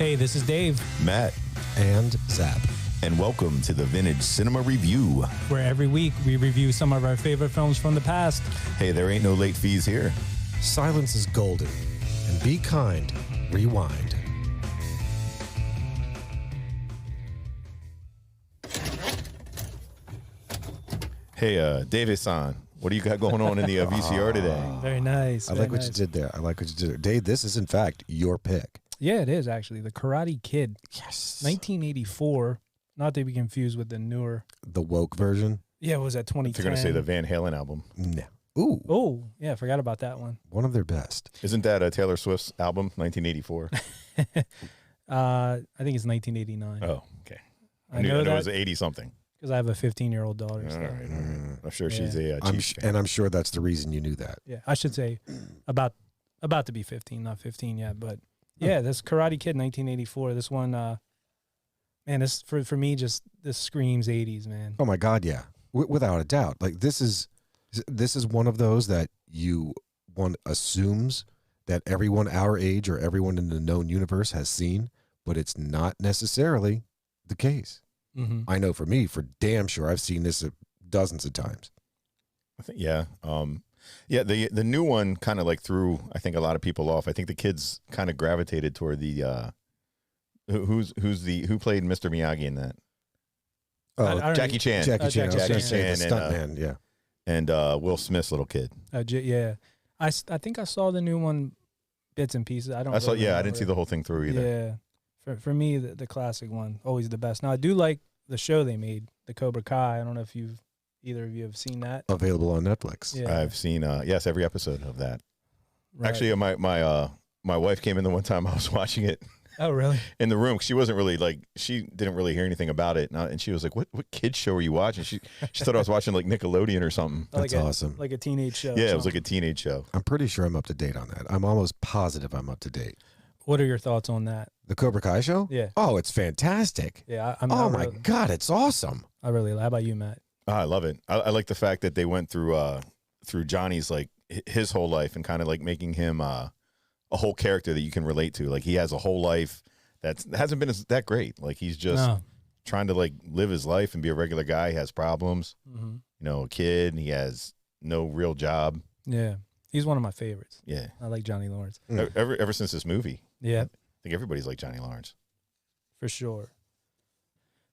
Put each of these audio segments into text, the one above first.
Hey, this is Dave. Matt. And Zap. And welcome to the Vintage Cinema Review, where every week we review some of our favorite films from the past. Hey, there ain't no late fees here. Silence is golden. And be kind. Rewind. Hey, David-san, what do you got going on in the V.C.R. today? Very nice. I like what you did there. Dave, this is in fact your pick. Yeah, it is actually. The Karate Kid. Yes. 1984. Not to be confused with the newer. The woke version? Yeah, it was at 2010. If you're going to say the Van Halen album. No. Ooh. Oh, yeah, I forgot about that one. One of their best. Isn't that Taylor Swift's album, 1984? I think it's 1989. Oh, okay. I know it that was 80-something. because I have a 15-year-old daughter. So. All right. I'm sure she's a Chiefs fan. And I'm sure that's the reason you knew that. Yeah, I should say about to be 15, not 15 yet, but yeah, this Karate Kid 1984. This one, man, this for me just this screams 80s, man. Oh my God, yeah, without a doubt. Like this is one of those that one assumes that everyone our age or everyone in the known universe has seen, but it's not necessarily the case. Mm-hmm. I know for me, for damn sure, I've seen this dozens of times. I think, yeah. Yeah, the new one kind of like threw, I think, a lot of people off. I think the kids kind of gravitated toward the who played Mr. Miyagi in that? Oh, Jackie Chan. Jackie Chan. Jackie Chan the stuntman, yeah. And Will Smith's little kid. Yeah, I think I saw the new one, bits and pieces. I didn't see the whole thing through either. Yeah, for me, the classic one, always the best. Now I do like the show they made, the Cobra Kai. I don't know if either of you have seen that. Available on Netflix. Yeah. I've seen yes, every episode of that. Right. Actually, my wife came in the one time I was watching it. Oh, really? In the room, she wasn't really she didn't really hear anything about it, and she was like, "What kids show are you watching?" She thought I was watching like Nickelodeon or something. That's awesome. Like a teenage show. Yeah, it was like a teenage show. I'm pretty sure I'm up to date on that. I'm almost positive I'm up to date. What are your thoughts on that? The Cobra Kai show? Yeah. Oh, it's fantastic. Yeah. My God, it's awesome. I really. How about you, Matt? I love it. I like the fact that they went through Johnny's his whole life and kind of like making him a whole character that you can relate to. Like he has a whole life that hasn't been that great. Like he's just trying to like live his life and be a regular guy. He has problems. Mm-hmm. You know, a kid. He has no real job. Yeah, he's one of my favorites. Yeah, I like Johnny Lawrence. Ever since this movie. Yeah, I think everybody's like Johnny Lawrence. For sure.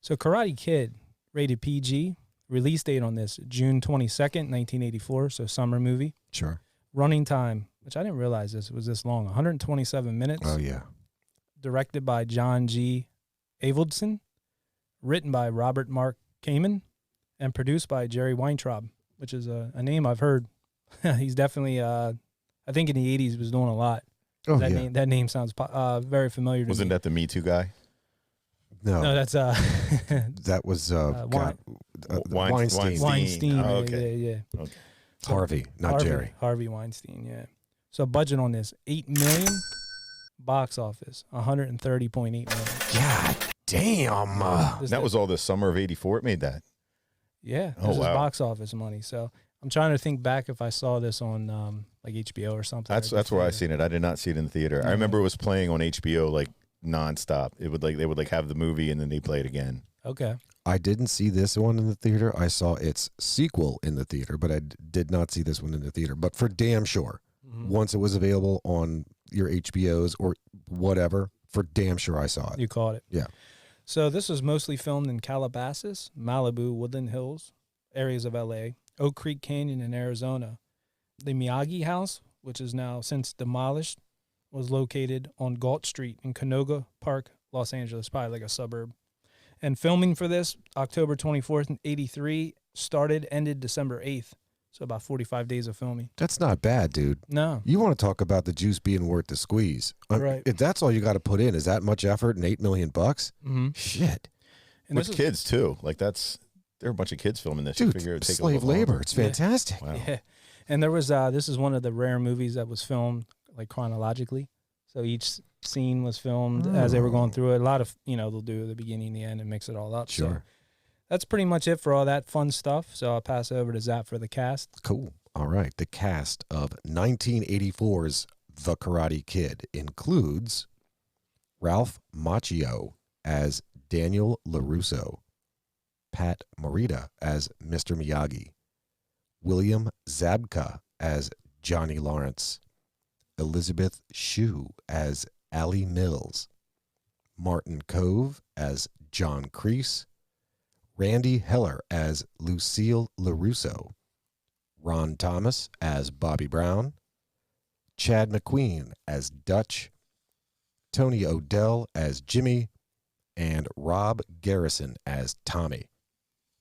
So Karate Kid, rated PG. Release date on this, June 22nd, 1984, so summer movie. Sure. Running time, which I didn't realize it was this long, 127 minutes. Oh, yeah. Directed by John G. Avildsen. Written by Robert Mark Kamen. And produced by Jerry Weintraub, which is a name I've heard. He's definitely, I think in the 80s was doing a lot. Oh, that name sounds very familiar to me. Wasn't that the Me Too guy? No, that's that was Weinstein. Weinstein. Oh, okay. Yeah. Okay. Harvey, not Jerry. Harvey Weinstein. Yeah. So budget on this, $8 million. Box office, 130.8 million. God damn. That was all the summer of '84. It made that. Yeah. Oh, This is wow. box office money. So I'm trying to think back if I saw this on like HBO or something. That's where I seen it. I did not see it in the theater. I remember it was playing on HBO like nonstop. It would they would have the movie and then they play it again. Okay. I didn't see this one in the theater. I saw its sequel in the theater, but I did not see this one in the theater. But for damn sure, once it was available on your HBOs or whatever, for damn sure I saw it. You caught it. Yeah. So this was mostly filmed in Calabasas, Malibu, Woodland Hills, areas of LA, Oak Creek Canyon in Arizona. The Miyagi House, which is now since demolished, was located on Galt Street in Canoga Park, Los Angeles, probably like a suburb. And filming for this, October 24th, 83, ended December 8th. So about 45 days of filming. That's not bad, dude. No. You want to talk about the juice being worth the squeeze. Right. If that's all you got to put in, is that much effort and $8 million? Mm-hmm. Shit. And With kids, too. Like, there are a bunch of kids filming this. Dude, you figure it'd take slave a little labor. longer. It's fantastic. Wow. Yeah. And there was, this is one of the rare movies that was filmed, like, chronologically. So each scene was filmed as they were going through it. A lot of, they'll do the beginning, the end, and mix it all up. Sure. So that's pretty much it for all that fun stuff. So I'll pass it over to Zap for the cast. Cool. All right. The cast of 1984's The Karate Kid includes Ralph Macchio as Daniel LaRusso, Pat Morita as Mr. Miyagi, William Zabka as Johnny Lawrence, Elizabeth Shue as Allie Mills, Martin Cove as John Kreese, Randy Heller as Lucille LaRusso, Ron Thomas as Bobby Brown, Chad McQueen as Dutch, Tony O'Dell as Jimmy, and Rob Garrison as Tommy.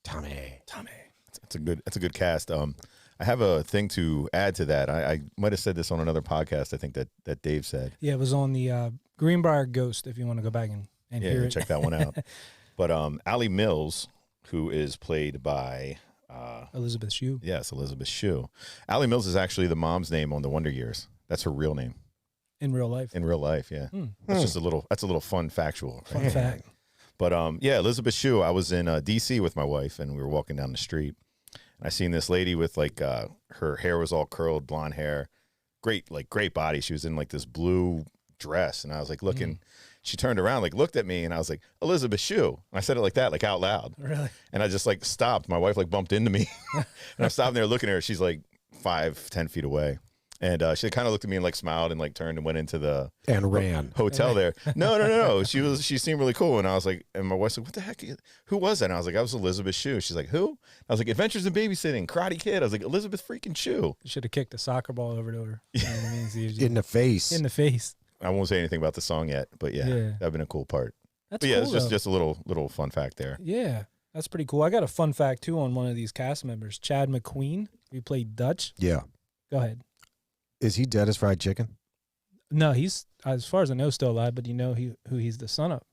Tommy. That's a good cast. I have a thing to add to that. I might have said this on another podcast. I think that Dave said. Yeah, it was on the Greenbrier Ghost. If you want to go back and hear it, check that one out. But Allie Mills, who is played by Elizabeth Shue. Yes, Elizabeth Shue. Allie Mills is actually the mom's name on the Wonder Years. That's her real name. In real life. In real life, yeah. That's just a little fun factual. Fun fact. But Elizabeth Shue. I was in D.C. with my wife, and we were walking down the street. And I seen this lady with like her hair was all curled, blonde hair, great body. She was in like this blue dress, and I was like looking. She turned around, like looked at me, and I was like, Elizabeth Shue. And I said it like that, like out loud. Really? And I just like stopped. My wife like bumped into me, and I'm stopping there looking at her. She's like 5-10 feet away. And she kind of looked at me and like smiled and like turned and went into the ran hotel there. No. She seemed really cool. And I was like, and my wife's like, what the heck? Who was that? And I was like, I was Elizabeth Shue. She's like, who? I was like, Adventures in Babysitting, Karate Kid. I was like, Elizabeth freaking Shue. You should have kicked a soccer ball over to her. You know what I mean? So in the face. In the face. I won't say anything about the song yet, but yeah. That'd been a cool part. That's but yeah, cool, it's just a little fun fact there. Yeah, that's pretty cool. I got a fun fact too on one of these cast members, Chad McQueen. He played Dutch. Yeah. Go ahead. Is he dead as fried chicken? No, he's, as far as I know, still alive, but you know who he's the son of?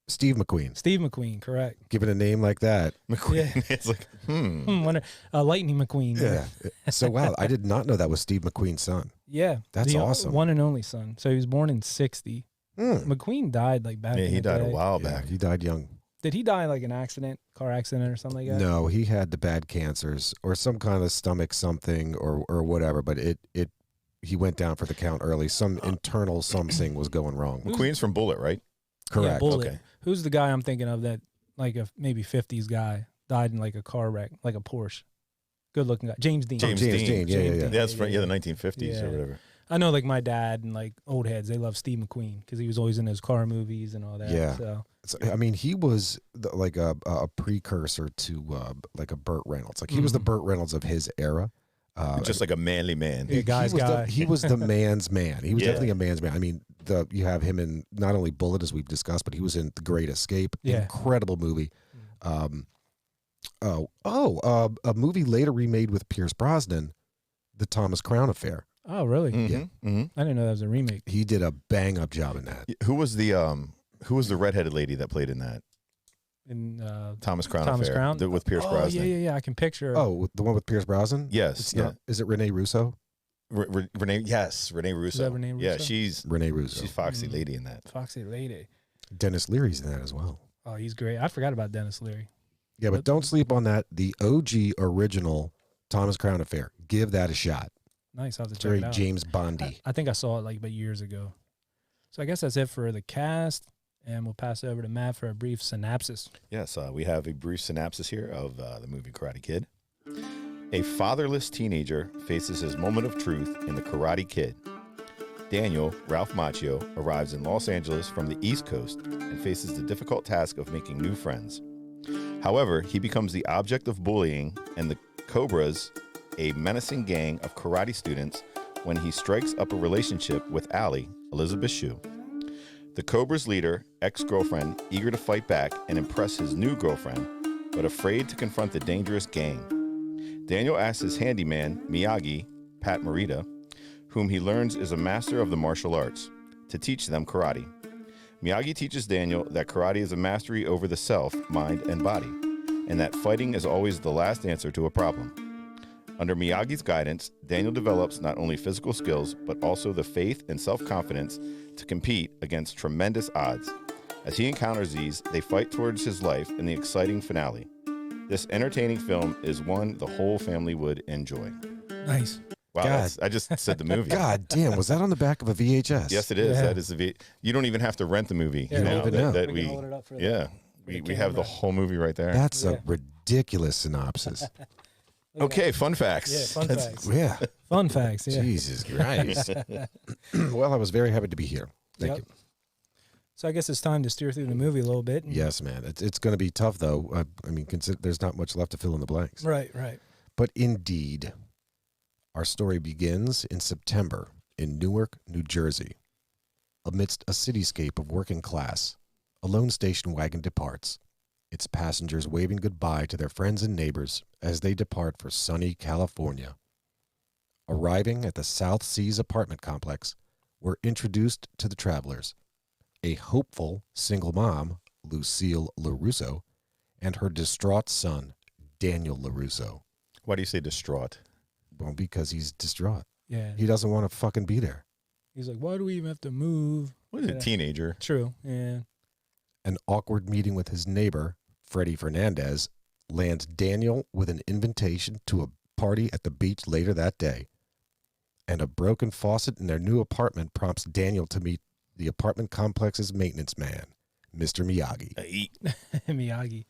Steve McQueen. Steve McQueen, correct. Given a name like that. McQueen. Yeah. It's like, Wonder, Lightning McQueen. Yeah. So, wow, I did not know that was Steve McQueen's son. Yeah. That's awesome. One and only son. So he was born in 1960. McQueen died like back in the he died day. a while back. Yeah, he died young. Did he die like an accident, car accident or something like that? No, he had the bad cancers or some kind of stomach something or whatever, but he went down for the count early. Some internal something was going wrong. McQueen's from Bullet, right? Correct. Yeah, Bullet. Okay. Who's the guy I'm thinking of that, like a maybe 50s guy, died in like a car wreck, like a Porsche? Good looking guy. James Dean. James Dean. Yeah. That's from the 1950s or whatever. I know, like my dad and like old heads, they love Steve McQueen because he was always in those car movies and all that. Yeah. So I mean, he was like a precursor to like a Burt Reynolds. Like he was the Burt Reynolds of his era. Just like a manly man. Yeah, he was the man's man. He was definitely a man's man. I mean, you have him in not only Bullet, as we've discussed, but he was in The Great Escape. Yeah. Incredible movie. A movie later remade with Pierce Brosnan, The Thomas Crown Affair. Oh, really? Yeah. Mm-hmm. I didn't know that was a remake. He did a bang up job in that. Who was the redheaded lady that played in that? In Thomas Crown Thomas Affair Crown? with Pierce Brosnan. Yeah. I can picture. Oh, the one with Pierce Brosnan? Yes. It's not, is it Renee Russo? Renee. Yes, Renee Russo. Is that Renee Russo? Yeah, she's Renee Russo. She's Foxy Lady in that. Foxy Lady. Dennis Leary's in that as well. Oh, he's great. I forgot about Dennis Leary. Yeah, but don't sleep on that. The OG original Thomas Crown Affair. Give that a shot. Nice. I'll have to check Very it out. James Bondy. I think I saw it like about years ago. So I guess that's it for the cast, and we'll pass it over to Matt for a brief synopsis. Yes, we have a brief synopsis here of the movie Karate Kid. A fatherless teenager faces his moment of truth in The Karate Kid. Daniel, Ralph Macchio, arrives in Los Angeles from the East Coast and faces the difficult task of making new friends. However, he becomes the object of bullying and the Cobras, a menacing gang of karate students, when he strikes up a relationship with Allie, Elizabeth Shue. The Cobra's leader, ex-girlfriend, eager to fight back and impress his new girlfriend, but afraid to confront the dangerous gang. Daniel asks his handyman, Miyagi, Pat Morita, whom he learns is a master of the martial arts, to teach them karate. Miyagi teaches Daniel that karate is a mastery over the self, mind, and body, and that fighting is always the last answer to a problem. Under Miyagi's guidance, Daniel develops not only physical skills, but also the faith and self-confidence to compete against tremendous odds. As he encounters these, they fight towards his life in the exciting finale. This entertaining film is one the whole family would enjoy. Nice. Wow, God. I just said the movie. God damn, was that on the back of a VHS? Yes, it is. Yeah. That is you don't even have to rent the movie. Yeah, now even that, know. that we can hold it up for the- yeah, for the we have the camera. whole movie right there. That's Yeah. a ridiculous synopsis. Okay, fun facts. Yeah, fun That's- facts. Yeah. Fun facts. Yeah. Jesus Christ. Well, I was very happy to be here. Thank Yep. you. So I guess it's time to steer through the movie a little bit. Yes, man. It's going to be tough, though. I mean, consider there's not much left to fill in the blanks. Right. Right. But indeed, our story begins in September in Newark, New Jersey. Amidst a cityscape of working class, a lone station wagon departs, its passengers waving goodbye to their friends and neighbors as they depart for sunny California. Arriving at the South Seas apartment complex, we're introduced to the travelers, a hopeful single mom, Lucille LaRusso, and her distraught son, Daniel LaRusso. Why do you say distraught? Well, because he's distraught. Yeah. He doesn't want to fucking be there. He's like, why do we even have to move? What is Yeah. a teenager? True. Yeah. An awkward meeting with his neighbor, Freddie Fernandez, lands Daniel with an invitation to a party at the beach later that day. And a broken faucet in their new apartment prompts Daniel to meet the apartment complex's maintenance man, Mr. Miyagi. Miyagi.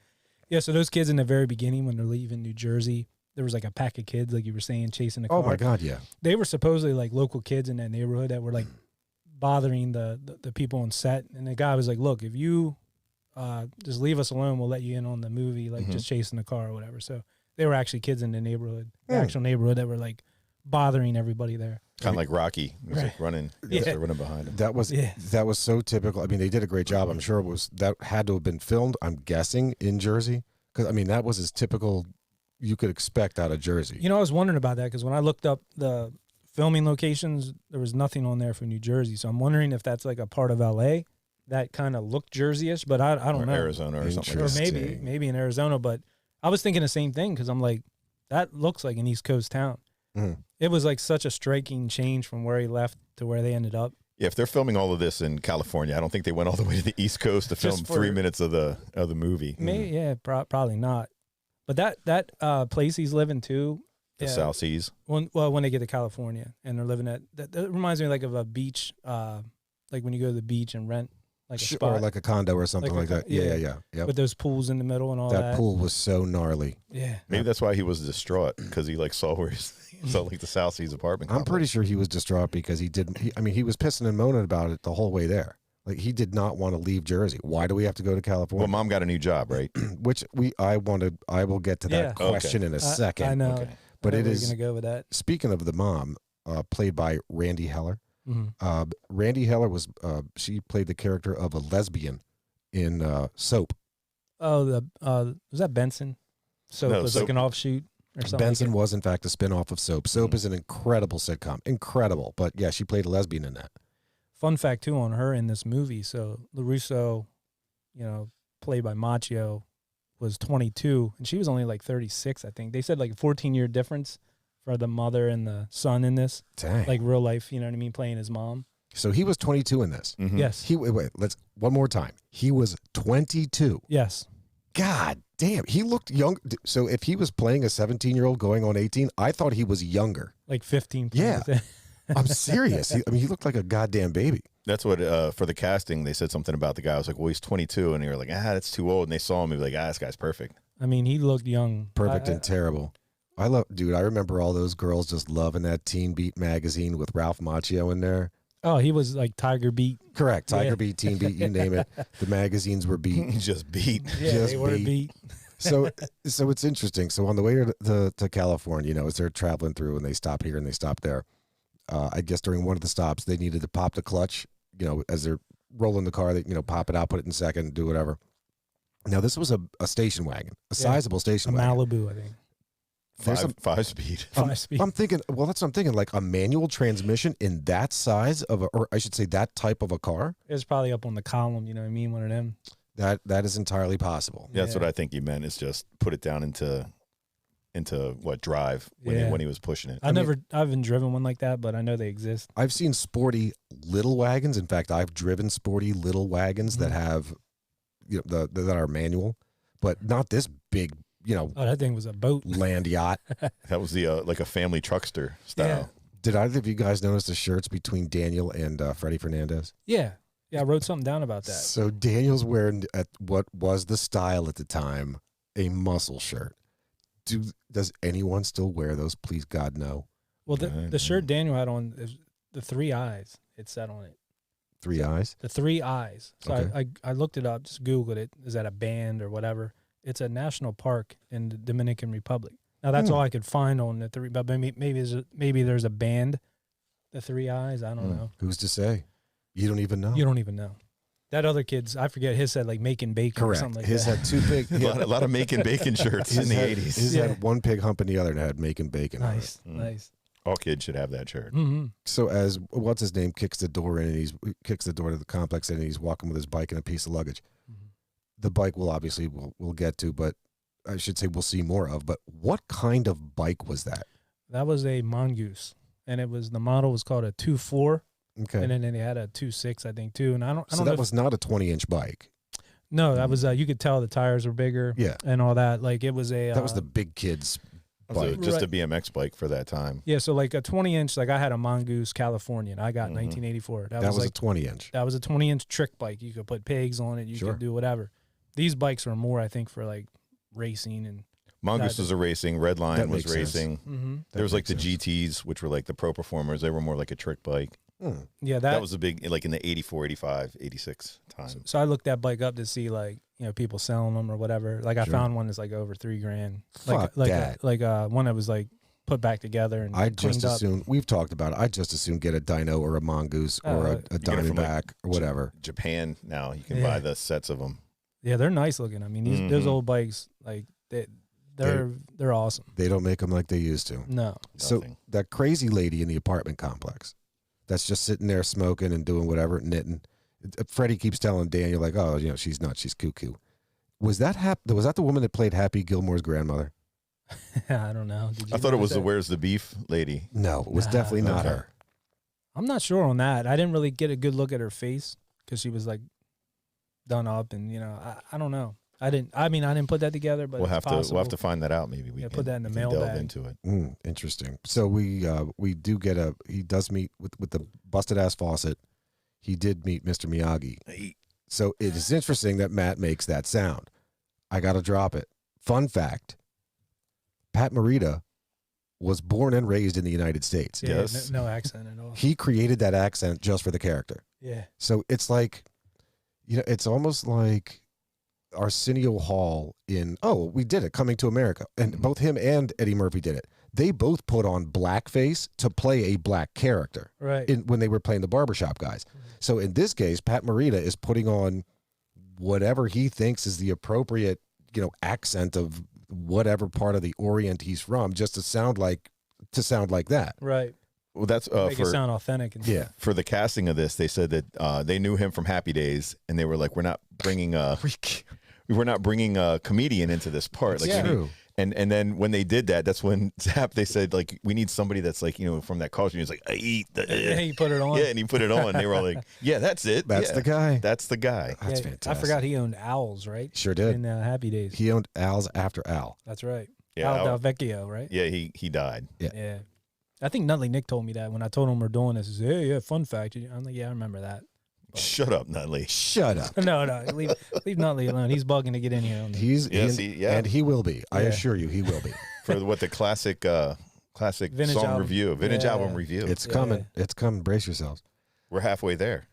Yeah. So those kids in the very beginning, when they're leaving New Jersey, there was like a pack of kids, like you were saying, chasing the car. Oh my God, yeah. They were supposedly like local kids in that neighborhood that were like bothering the people on set. And the guy was like, look, if you just leave us alone, we'll let you in on the movie, like just chasing the car or whatever. So they were actually kids in the neighborhood, the actual neighborhood that were like bothering everybody there. Kind of like Rocky. He was like Right. running, Yeah. running behind him. That was so typical. I mean, they did a great job. I'm sure that had to have been filmed, I'm guessing, in Jersey. Because, I mean, that was as typical you could expect out of Jersey. You know, I was wondering about that because when I looked up the filming locations, there was nothing on there for New Jersey. So I'm wondering if that's like a part of LA that kind of looked Jersey-ish, but I don't Or know. Arizona or something Or like that. maybe in Arizona, but I was thinking the same thing because I'm like, that looks like an East Coast town. Mhm. It was like such a striking change from where he left to where they ended up. Yeah, if they're filming all of this in California, I don't think they went all the way to the East Coast to film Just for- 3 minutes of the movie. Maybe, yeah, probably not. But that place he's living too. The yeah, South Seas. when they get to California and they're living at that reminds me like of a beach, like when you go to the beach and rent like a spot Or like a condo or something Like like a that. Yeah. yeah. Yep. with those pools in the middle and all that. That pool was so gnarly. Yeah. Maybe that's why he was distraught, because he like saw where he saw like the South Seas apartment. I'm complex. pretty sure he was distraught because he didn't. He was pissing and moaning about it the whole way there. Like, he did not want to leave Jersey. Why do we have to go to Well, California? mom got a new job, right? Which I will get to that Yeah. question in a second. I know. Okay. But I it know is, we're gonna go with that. speaking of the mom, played by Randy Heller. Mhm. Randy Heller was she played the character of a lesbian in Soap. Oh, was that Benson? So No, it was Soap- like an offshoot or something. Benson like was in fact a spinoff of Soap. Soap is an incredible sitcom, incredible. But yeah, she played a lesbian in that. Fun fact too on her in this movie. So LaRusso, played by Macchio, was 22 and she was only like 36. I think they said like a 14-year difference for the mother and the son in this, Dang. like real life. You know what I mean? Playing his mom. So he was 22 in this. Mhm. Yes. Wait, let's one more time. He was 22. Yes. God damn, he looked young. So if he was playing a 17-year-old going on 18, I thought he was younger. Like 15. Yeah. I'm serious. He looked like a goddamn baby. That's what for the casting they said something about the guy. I was like, well, he's 22, and they were like, that's too old. And they saw him, and be like, this guy's perfect. I mean, he looked young. Perfect I- and terrible. I remember all those girls just loving that Teen Beat magazine with Ralph Macchio in there. Oh, he was like Tiger Beat. Correct. Tiger Yeah. Beat, Teen Beat, you name it. The magazines were beat. He just beat. Yeah, Just they were beat. beat. So it's interesting. So on the way to California, as they're traveling through and they stop here and they stop there, I guess during one of the stops, they needed to pop the clutch, as they're rolling the car, they, pop it out, put it in second, do whatever. Now, this was a station wagon, a sizable A station wagon. Malibu, I think. There's some- Five speed. 5 speed. I'm thinking, well, that's what I'm thinking, like a manual transmission in that size or I should say that type of a car. It was probably up on the column, you know what I mean? One of them. That is entirely possible. Yeah, that's Yeah. what I think he meant, is just put it down into what drive when, Yeah. when he was pushing it. I haven't driven one like that, but I know they exist. I've seen sporty little wagons. In fact, I've driven sporty little wagons that have, that are manual, but not this big, Oh, that thing was a boat. land yacht. That was the like a family truckster style. Did either of you guys notice the shirts between Daniel and Freddie Fernandez? Yeah. Yeah, I wrote something down about that. So Daniel's wearing at what was the style at the time, a muscle shirt. Does anyone still wear those? Please, God, no. Well, the shirt Daniel had on is the 3 eyes. It said on it. 3 eyes? The 3 eyes. So Okay. I looked it up, just Googled it. Is that a band or whatever? It's a national park in the Dominican Republic. Now, that's all I could find on the 3, but maybe there's a band, the 3 eyes. I don't know. Who's to say? You don't even know. You don't even know. That other kid's, I forget, his said like making bacon Correct. or something like His that. had 2 big. A lot of making bacon shirts in the 80s. His had 1 pig humping the other and had making bacon. Nice, On it. nice. All kids should have that shirt. Mm-hmm. So as what's his name kicks the door in and he kicks the door to the complex and he's walking with his bike and a piece of luggage. Mm-hmm. The bike will obviously we'll get to, but I should say we'll see more of. But what kind of bike was that? That was a mongoose, and the model was called a 2.4, Okay. and then they had a 2.6, I think, too. And I don't So know. that was not a 20-inch bike. No, that was you could tell the tires were bigger. Yeah. And all that. Like it was a. That was the big kids So bike. just a Right. BMX bike for that time. Yeah, so like a 20-inch. Like I had a Mongoose Californian. I got in Mhm. 1984. That was like a 20-inch. that was a 20-inch trick bike. You could put pigs on it. You Sure. could do whatever. These bikes are more, I think, for like racing and. Mongoose was a racing. Red Line That was makes sense. racing. Mm-hmm. There was like the makes sense. GTs, which were like the pro performers. They were more like a trick bike. Yeah, That was a big, like in the 84, 85, 86 time. So I looked that bike up to see like people selling them or whatever. Like I Sure. found one that's like over $3,000. Fuck like that. one that was like put back together and I'd just cleaned up. assume we've talked about it. I'd just assume get a Dino or a Mongoose or a get it from, Diamondback like, or whatever. Japan now, you can Yeah. buy the sets of them. Yeah, they're nice looking. I mean, those Mhm. old bikes like they're awesome. They don't make them like they used to. No. So Nothing. that crazy lady in the apartment complex that's just sitting there smoking and doing whatever, knitting. Freddie keeps telling Daniel, like, oh, she's nuts. She's cuckoo. Was that was that the woman that played Happy Gilmore's grandmother? I don't know. Did you I thought it notice was the that? Where's the Beef lady. No, it was Nah. definitely not Okay. her. I'm not sure on that. I didn't really get a good look at her face because she was like done up, and I don't know. I didn't put that together, but We'll it's have to possible. find that out. Maybe we Yeah, can put that in the we can delve mailbag. into it. Interesting. So we do get he does meet with the busted ass faucet. He did meet Mr. Miyagi. So it is interesting that Matt makes that sound. I got to drop it. Fun fact. Pat Morita was born and raised in the United States. Yeah, Yes. no accent at all. He created that accent just for the character. Yeah. So it's like, it's almost like Arsenio Hall we did it, Coming to America. And both him and Eddie Murphy did it. They both put on blackface to play a black character Right. when they were playing the barbershop guys. So in this case, Pat Morita is putting on whatever he thinks is the appropriate, accent of whatever part of the Orient he's from, just to sound like that. Right. Well, that's Make it sound authentic. And Yeah. for the casting of this. They said that they knew him from Happy Days, and they were like, we're not bringing a comedian into this part. Like, Yeah. we need- True. and then when they did that, that's when Zap, they said, like, we need somebody that's like, from that culture. He's like, I eat. Yeah, you put it on. Yeah, and he put it on. They were all like, yeah, that's it. That's Yeah, the guy. That's the guy. That's Yeah, fantastic. I forgot he owned Owls, right? Sure did. In Happy Days. He owned Al's after Al. That's right. Yeah, Al Del Vecchio, right? Yeah, he died. Yeah. I think Nutley Nick told me that when I told him we're doing this. He said, hey, yeah, fun fact. I'm like, yeah, I remember that. Shut up, Nutley. Shut up. No, leave Nutley alone. He's bugging to get in here. On the, Yes, and he will be. I Yeah. assure you, he will be. For what the classic Vintage song album. review, vintage Yeah. album review. It's Yeah. coming. It's coming. Brace yourselves. We're halfway there.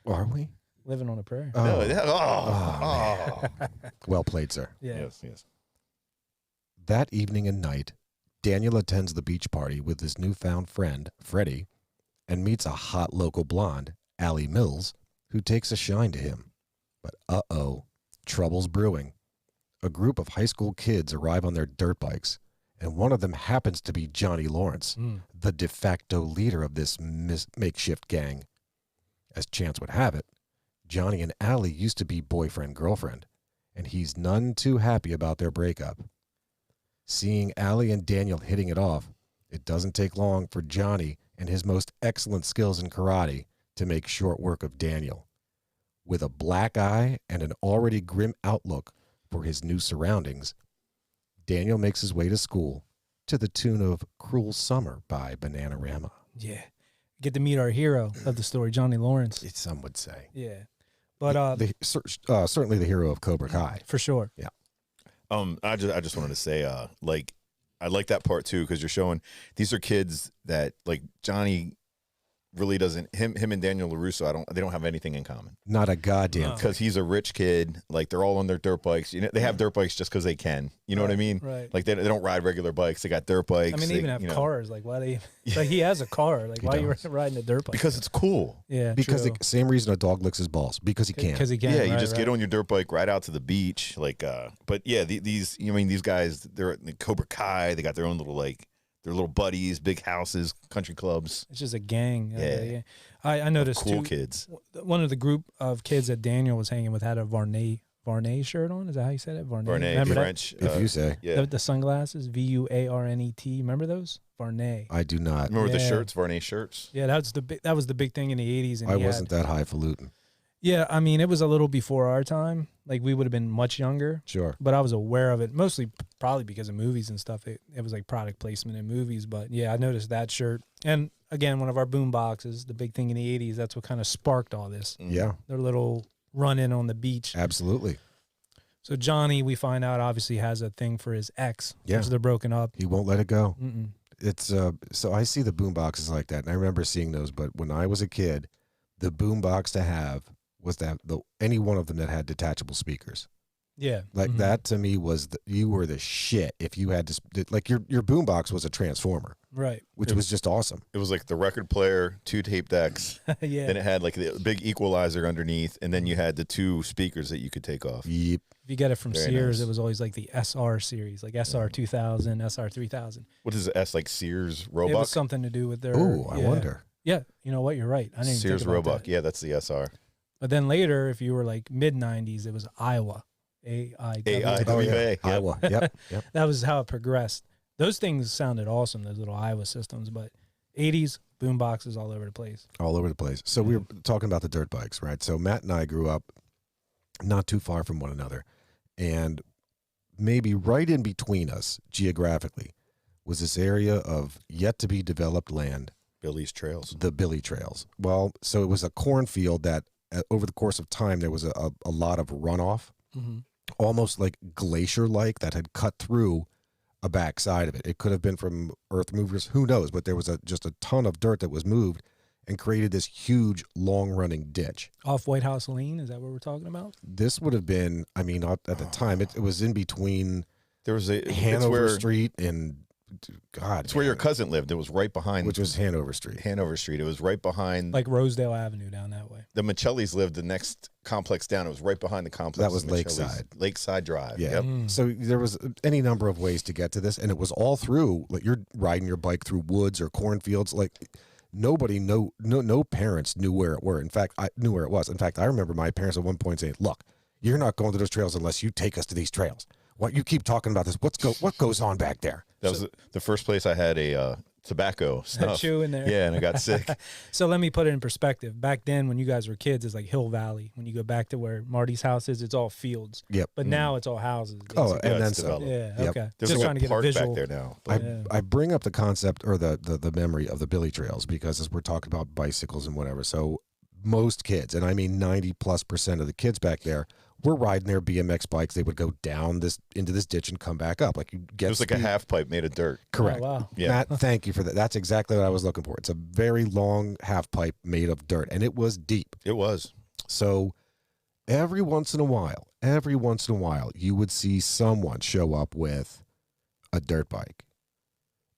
Are we? Living on a prayer. Oh, No, oh. well played, sir. Yeah. Yes. That evening and night, Daniel attends the beach party with his newfound friend, Freddie, and meets a hot local blonde, Allie Mills, who takes a shine to him. But trouble's brewing. A group of high school kids arrive on their dirt bikes, and one of them happens to be Johnny Lawrence, the de facto leader of this makeshift gang. As chance would have it, Johnny and Allie used to be boyfriend-girlfriend, and he's none too happy about their breakup. Seeing Allie and Daniel hitting it off, it doesn't take long for Johnny and his most excellent skills in karate to make short work of Daniel. With a black eye and an already grim outlook for his new surroundings, Daniel makes his way to school to the tune of Cruel Summer by Bananarama. Yeah. Get to meet our hero of the story, Johnny Lawrence. Some would say. Yeah. But certainly the hero of Cobra Kai. for sure. Yeah. I just wanted to say, like, I like that part too, because you're showing these are kids that, like, Johnny really doesn't, him and Daniel LaRusso, they don't have anything in common. Not a goddamn No. thing. Because he's a rich kid. Like, they're all on their dirt bikes. You know, they have dirt bikes just because they can. You know what I mean? Right. Like, they don't ride regular bikes. They got dirt bikes. I mean, they even have you know, cars. Like, why they? Like, he has a car. Like, He why you does. riding a dirt bike? because it's cool. yeah, Because true. the same reason a dog licks his balls, because he can. Because he can. Yeah, you right, just right. get on your dirt bike, ride out to the beach. Like, but yeah, these, you know, I mean, these guys, they're at the Cobra Kai. They got their own little, like, their little buddies, big houses, country clubs. It's just a gang. Yeah. I noticed Cool too. kids. One of the group of kids that Daniel was hanging with had a Varney shirt on. Is that how you said it? Varney. Varney, Remember French. If you say. Yeah. The sunglasses, VUARNET. Remember those? Varney. I do not. Remember the Yeah. shirts, Varney shirts? Yeah, that was the big thing in the 80s. And I he wasn't that highfalutin. Yeah, I mean, it was a little before our time. Like, we would have been much younger, Sure. but I was aware of it, mostly probably because of movies and stuff. It was like product placement in movies. But yeah, I noticed that shirt. And again, one of our boom boxes, the big thing in the 80s, that's what kind of sparked all this. Yeah, Their little run in on the beach. absolutely. So Johnny, we find out, obviously has a thing for his ex. Yeah. Because they're broken up. He won't let it go. Mm-mm. It's so I see the boom boxes like that, and I remember seeing those. But when I was a kid, the boom box to have was that any one of them that had detachable speakers. Yeah. Like Mhm. that to me was you were the shit if you had to, like, your boom box was a transformer, Right. which was just awesome. It was like the record player, 2 tape decks. Yeah. Then it had like the big equalizer underneath, and then you had the 2 speakers that you could take off. Yep. If you get it from Very Sears, nice. it was always like the SR series, like SR 2000, SR 3000. What is the S, like Sears It was Roebuck? something to do with their. Oh, I yeah. wonder. Yeah, you know what? You're right. I didn't even Sears think about Roebuck. that. Yeah, that's the SR. But then later, if you were like mid 90s, it was Iowa. AIWA. Oh, yeah. Yep. Iowa. Yep. Yep. That was how it progressed. Those things sounded awesome, those little Iowa systems. But 80s, boom boxes all over the place. All over the place. So we were talking about the dirt bikes, right? So Matt and I grew up not too far from one another, and maybe right in between us geographically was this area of yet to be developed land, Billy's Trails. the Billy Trails. Well, so it was a cornfield that over the course of time there was a lot of runoff, Mm-hmm. almost like glacier-like, that had cut through a backside of it. It could have been from earth movers, who knows? But there was just a ton of dirt that was moved and created this huge, long-running ditch. Off White House Lane, is that what we're talking about? This would have been, I mean, at the time, it was in between There was a Hanover it's where, Street and, God, It's where your man, cousin lived. It was right behind, which was Hanover Street. Hanover Street. It was right behind. Like Rosedale Avenue down that way. The Michellis lived the next complex down. It was right behind the complex. That was of Michelli's. Lakeside. Lakeside Drive. Yeah. Yep. Mm. So there was any number of ways to get to this, and it was all through, like, you're riding your bike through woods or cornfields. Like, nobody, no parents knew where it were. In fact, I knew where it was. In fact, I remember my parents at one point saying, "Look, you're not going to those trails unless you take us to these trails. What you keep talking about this? What goes on back there?" That was the first place I had a tobacco snuff. Chew in there. Yeah, and I got sick. So let me put it in perspective. Back then, when you guys were kids, it's like Hill Valley. When you go back to where Marty's house is, it's all fields. Yep. But now it's all houses. Oh, basically. and then it's some. developed. Yeah, Yep. okay. There's Just like trying to a get a park visual. back there now. I, Yeah. I bring up the concept or the memory of the Billy Trails because as we're talking about bicycles and whatever, so most kids, and I mean 90+% of the kids back there, were riding their BMX bikes. They would go down into this ditch and come back up. Like, you get It was like a speed. half pipe made of dirt. Correct. Oh, wow. Yeah. Matt, thank you for that. That's exactly what I was looking for. It's a very long half pipe made of dirt, and it was deep. It was. So every once in a while, you would see someone show up with a dirt bike.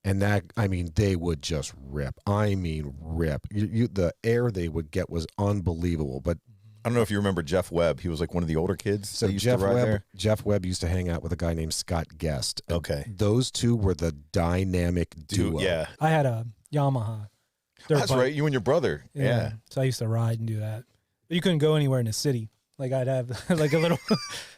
And that, I mean, they would just rip. I mean, rip. The air they would get was unbelievable. But I don't know if you remember Jeff Webb. He was like one of the older kids so that used Jeff to ride Webb, there. Jeff Webb used to hang out with a guy named Scott Guest. And Okay. those two were the dynamic duo. Dude, yeah. I had a Yamaha. dirt That's bike. right. You and your brother. Yeah. So I used to ride and do that. But you couldn't go anywhere in the city. Like, I'd have like a little,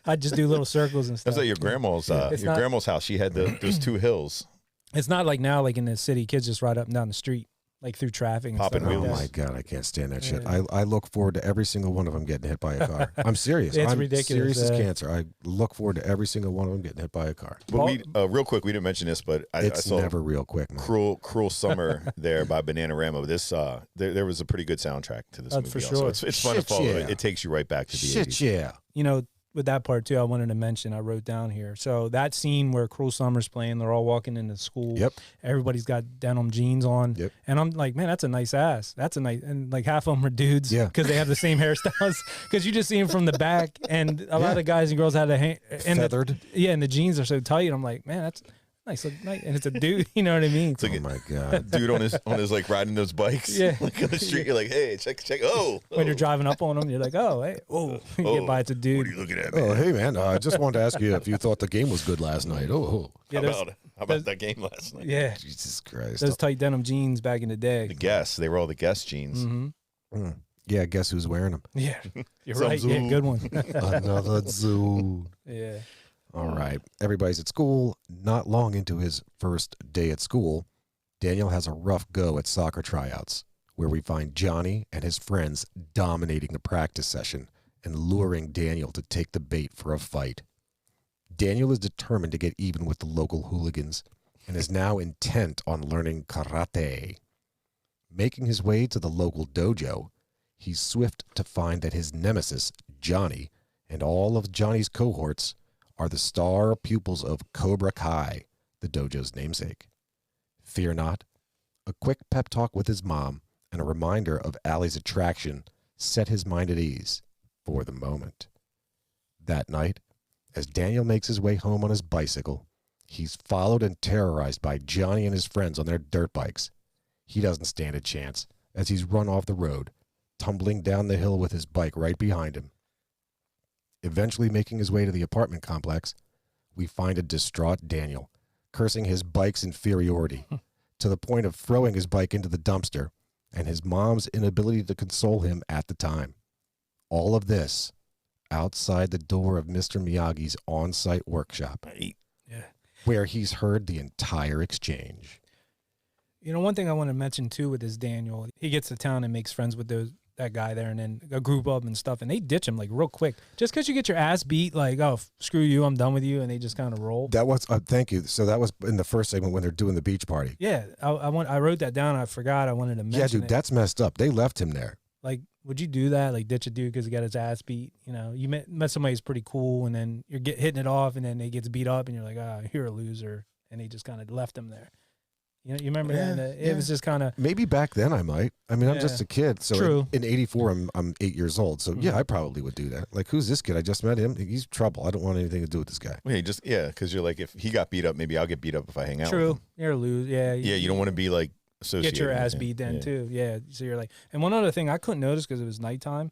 I'd just do little circles and stuff. That's at your grandma's. It's not- Grandma's house. She had those 2 hills. It's not like now, like in the city, kids just ride up and down the street. like through traffic and Popping stuff like Oh wheels. my that. God, I can't stand that shit. Yeah. I look forward to every single one of them getting hit by a car. I'm serious. It's I'm ridiculous, serious as yeah. cancer. I look forward to every single one of them getting hit by a car. But we real quick, we didn't mention this, but I It's saw never real quick, man. Cruel Summer there by Bananarama. This there was a pretty good soundtrack to this movie. For also. sure. It's fun to Shit, follow. yeah. It takes you right back to the Shit, 80s. yeah. You know, with that part too, I wanted to mention, I wrote down here. So that scene where Cruel Summer's playing, they're all walking into school. Yep. Everybody's got denim jeans on. Yep. And I'm like, man, that's a nice ass. That's a nice, and like half of them are dudes. Yeah. Because they have the same hairstyles. Because you just see them from the back, and a lot of guys and girls had and Feathered. and the jeans are so tight. I'm like, man, that's nice. Look nice. And it's a dude. You know what I mean? It's like Oh a my God. dude on his like riding those bikes. Yeah. Like on the street, you're like, hey, check. Oh, When you're driving up on them, you're like, oh, hey, oh, you get by, it's a what dude. are you looking at, man? Oh, hey, man. I just wanted to ask you if you thought the game was good last night. Oh, Yeah, how those- about that game last night? yeah, Jesus Christ. those tight denim jeans back in the day. The Guess. They were all the Guess jeans. Mm-hmm. Yeah, guess who's wearing them? Yeah, you're Some right. Yeah, zoo. good one. Another zoo. Yeah. All right. Everybody's at school. Not long into his first day at school, Daniel has a rough go at soccer tryouts, where we find Johnny and his friends dominating the practice session and luring Daniel to take the bait for a fight. Daniel is determined to get even with the local hooligans and is now intent on learning karate. Making his way to the local dojo, he's swift to find that his nemesis, Johnny, and all of Johnny's cohorts are the star pupils of Cobra Kai, the dojo's namesake. Fear not. A quick pep talk with his mom and a reminder of Allie's attraction set his mind at ease for the moment. That night, as Daniel makes his way home on his bicycle, he's followed and terrorized by Johnny and his friends on their dirt bikes. He doesn't stand a chance as he's run off the road, tumbling down the hill with his bike right behind him. Eventually making his way to the apartment complex, we find a distraught Daniel, cursing his bike's inferiority, to the point of throwing his bike into the dumpster, and his mom's inability to console him at the time. All of this outside the door of Mr. Miyagi's on-site workshop, Yeah. where he's heard the entire exchange. You know, one thing I want to mention too with this Daniel, he gets to town and makes friends with that guy there, and then a group of them and stuff, and they ditch him like real quick. Just because you get your ass beat, like, oh, screw you, I'm done with you, and they just kind of roll. That was, thank you. So that was in the first segment when they're doing the beach party. Yeah, I wrote that down. I forgot I wanted to mention Yeah, dude, it. that's messed up. They left him there. Like, would you do that? Like, ditch a dude because he got his ass beat? You know, you met somebody who's pretty cool, and then you're hitting it off, and then they gets beat up, and you're like, ah, you're a loser, and they just kind of left him there. You know, you remember that? It was just kind of. Maybe back then I might. I mean, I'm Yeah. just a kid. So True. in 84, I'm 8 years old. So yeah, I probably would do that. Like, who's this kid? I just met him. He's trouble. I don't want anything to do with this guy. Yeah, because you're like, if he got beat up, maybe I'll get beat up if I hang out. With True. him. You're a loser. Yeah. Yeah, you don't want to be like associated. get your with ass him. beat then Yeah. too. Yeah. So you're like, and one other thing I couldn't notice because it was nighttime,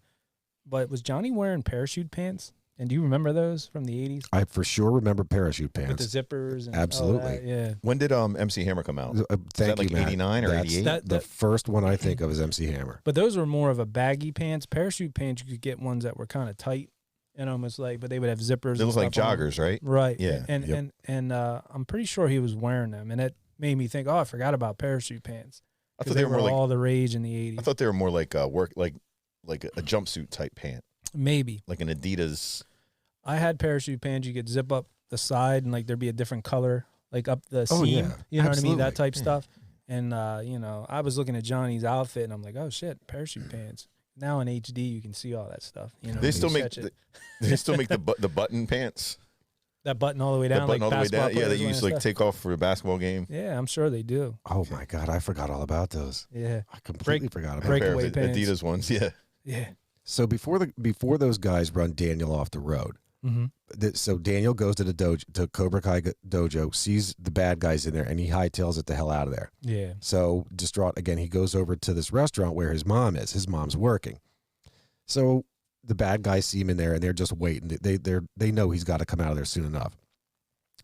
but was Johnny wearing parachute pants? And do you remember those from the 80s I for sure remember parachute with pants. the zippers? And Absolutely. all that? Yeah. When did MC Hammer come out? Thank that like you, Matt. 89 or That's 88? the first one I think of is MC Hammer. But those were more of a baggy pants. Parachute pants, you could get ones that were kind of tight and almost like, but they would have zippers. They and look like stuff on them. joggers, right? Right. Yeah. And Yep. and I'm pretty sure he was wearing them, and it made me think, oh, I forgot about parachute pants. I 'Cause thought they were more like all the rage in the 80s. I thought they were more like work like a jumpsuit type pant, Maybe. like an Adidas. I had parachute pants. You could zip up the side and like there'd be a different color, like up the Oh, seam. yeah. You know what I mean? Absolutely. That type stuff. And you know, I was looking at Johnny's outfit and I'm like, oh shit, parachute pants. Now in HD, you can see all that stuff. You know, They you still make stretch it. they still make the button pants. that button all the way The down, button like all the way down. basketball Yeah, that players you wearing used to like stuff. take off for a basketball game. Yeah, I'm sure they do. Oh my God, I forgot all about those. Yeah, I completely forgot about A pair of breakaway pants. Adidas ones. Yeah. yeah. So before those guys run Daniel off the road, Mm-hmm. so Daniel goes to the dojo, to Cobra Kai dojo, sees the bad guys in there, and he hightails it the hell out of there. Yeah. So distraught again, he goes over to this restaurant where his mom is. His mom's working. So the bad guys see him in there, and they're just waiting. They know he's got to come out of there soon enough.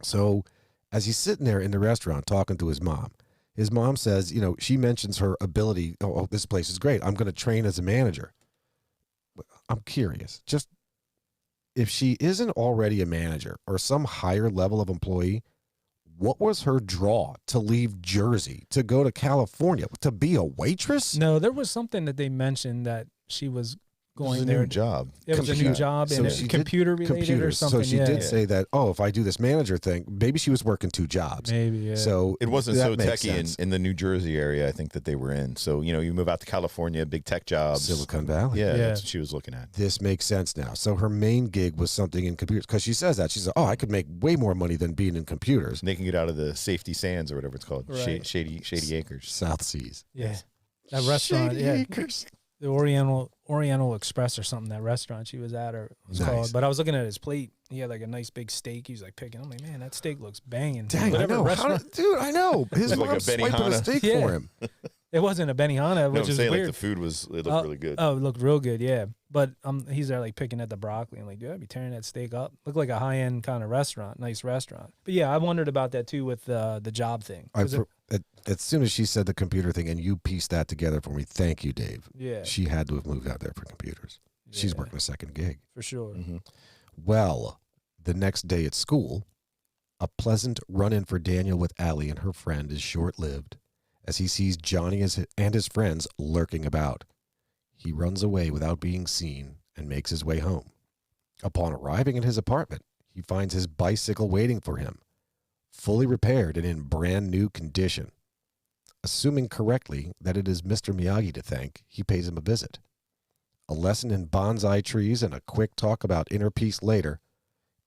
So as he's sitting there in the restaurant talking to his mom says, you know, she mentions her ability. Oh, this place is great. I'm going to train as a manager. I'm curious, just if she isn't already a manager or some higher level of employee, what was her draw to leave Jersey to go to California to be a waitress? No, there was something that they mentioned that she was It was going a there. new job. It was a new Computer. job, So and she it, did computer related or computers. something. So she yeah. did say that, oh, if I do this manager thing, maybe she was working 2 jobs. Maybe, yeah. So It wasn't that so makes techy sense. in the New Jersey area, I think, that they were in. So, you move out to California, big tech jobs. Silicon Valley. Yeah, Yeah. that's what she was looking at. This makes sense now. So her main gig was something in computers because she says that. She said, oh, I could make way more money than being in computers. And they can get out of the safety sands or whatever it's called. Right. Shady Acres. South Seas. Yeah. That restaurant, Shady yeah. Acres. The Oriental Express or something, that restaurant she was at, or it was Nice. called. But I was looking at his plate. He had like a nice big steak. He was like picking. I'm like, man, that steak looks banging. Dang, I Whatever know. restaurant- Dude, I know. His It's like a mom's swiping a Benihana. steak Yeah. for him. It wasn't a Benihana, No, which I'm is saying weird. like the food it looked really good. Oh, it looked real good, yeah. But he's there like picking at the broccoli. I'm like, dude, I'd be tearing that steak up. Looked like a high end kind of restaurant, nice restaurant. But yeah, I wondered about that too with the job thing. 'Cause As soon as she said the computer thing and you pieced that together for me, thank you, Dave. yeah, She had to have moved out there for computers. She's yeah, working a second gig. for sure. Mm-hmm. Well, the next day at school, a pleasant run-in for Daniel with Allie and her friend is short-lived as he sees Johnny and his friends lurking about. He runs away without being seen and makes his way home. Upon arriving at his apartment, he finds his bicycle waiting for him, fully repaired and in brand new condition. Assuming correctly that it is Mr. Miyagi to thank, he pays him a visit. A lesson in bonsai trees and a quick talk about inner peace later,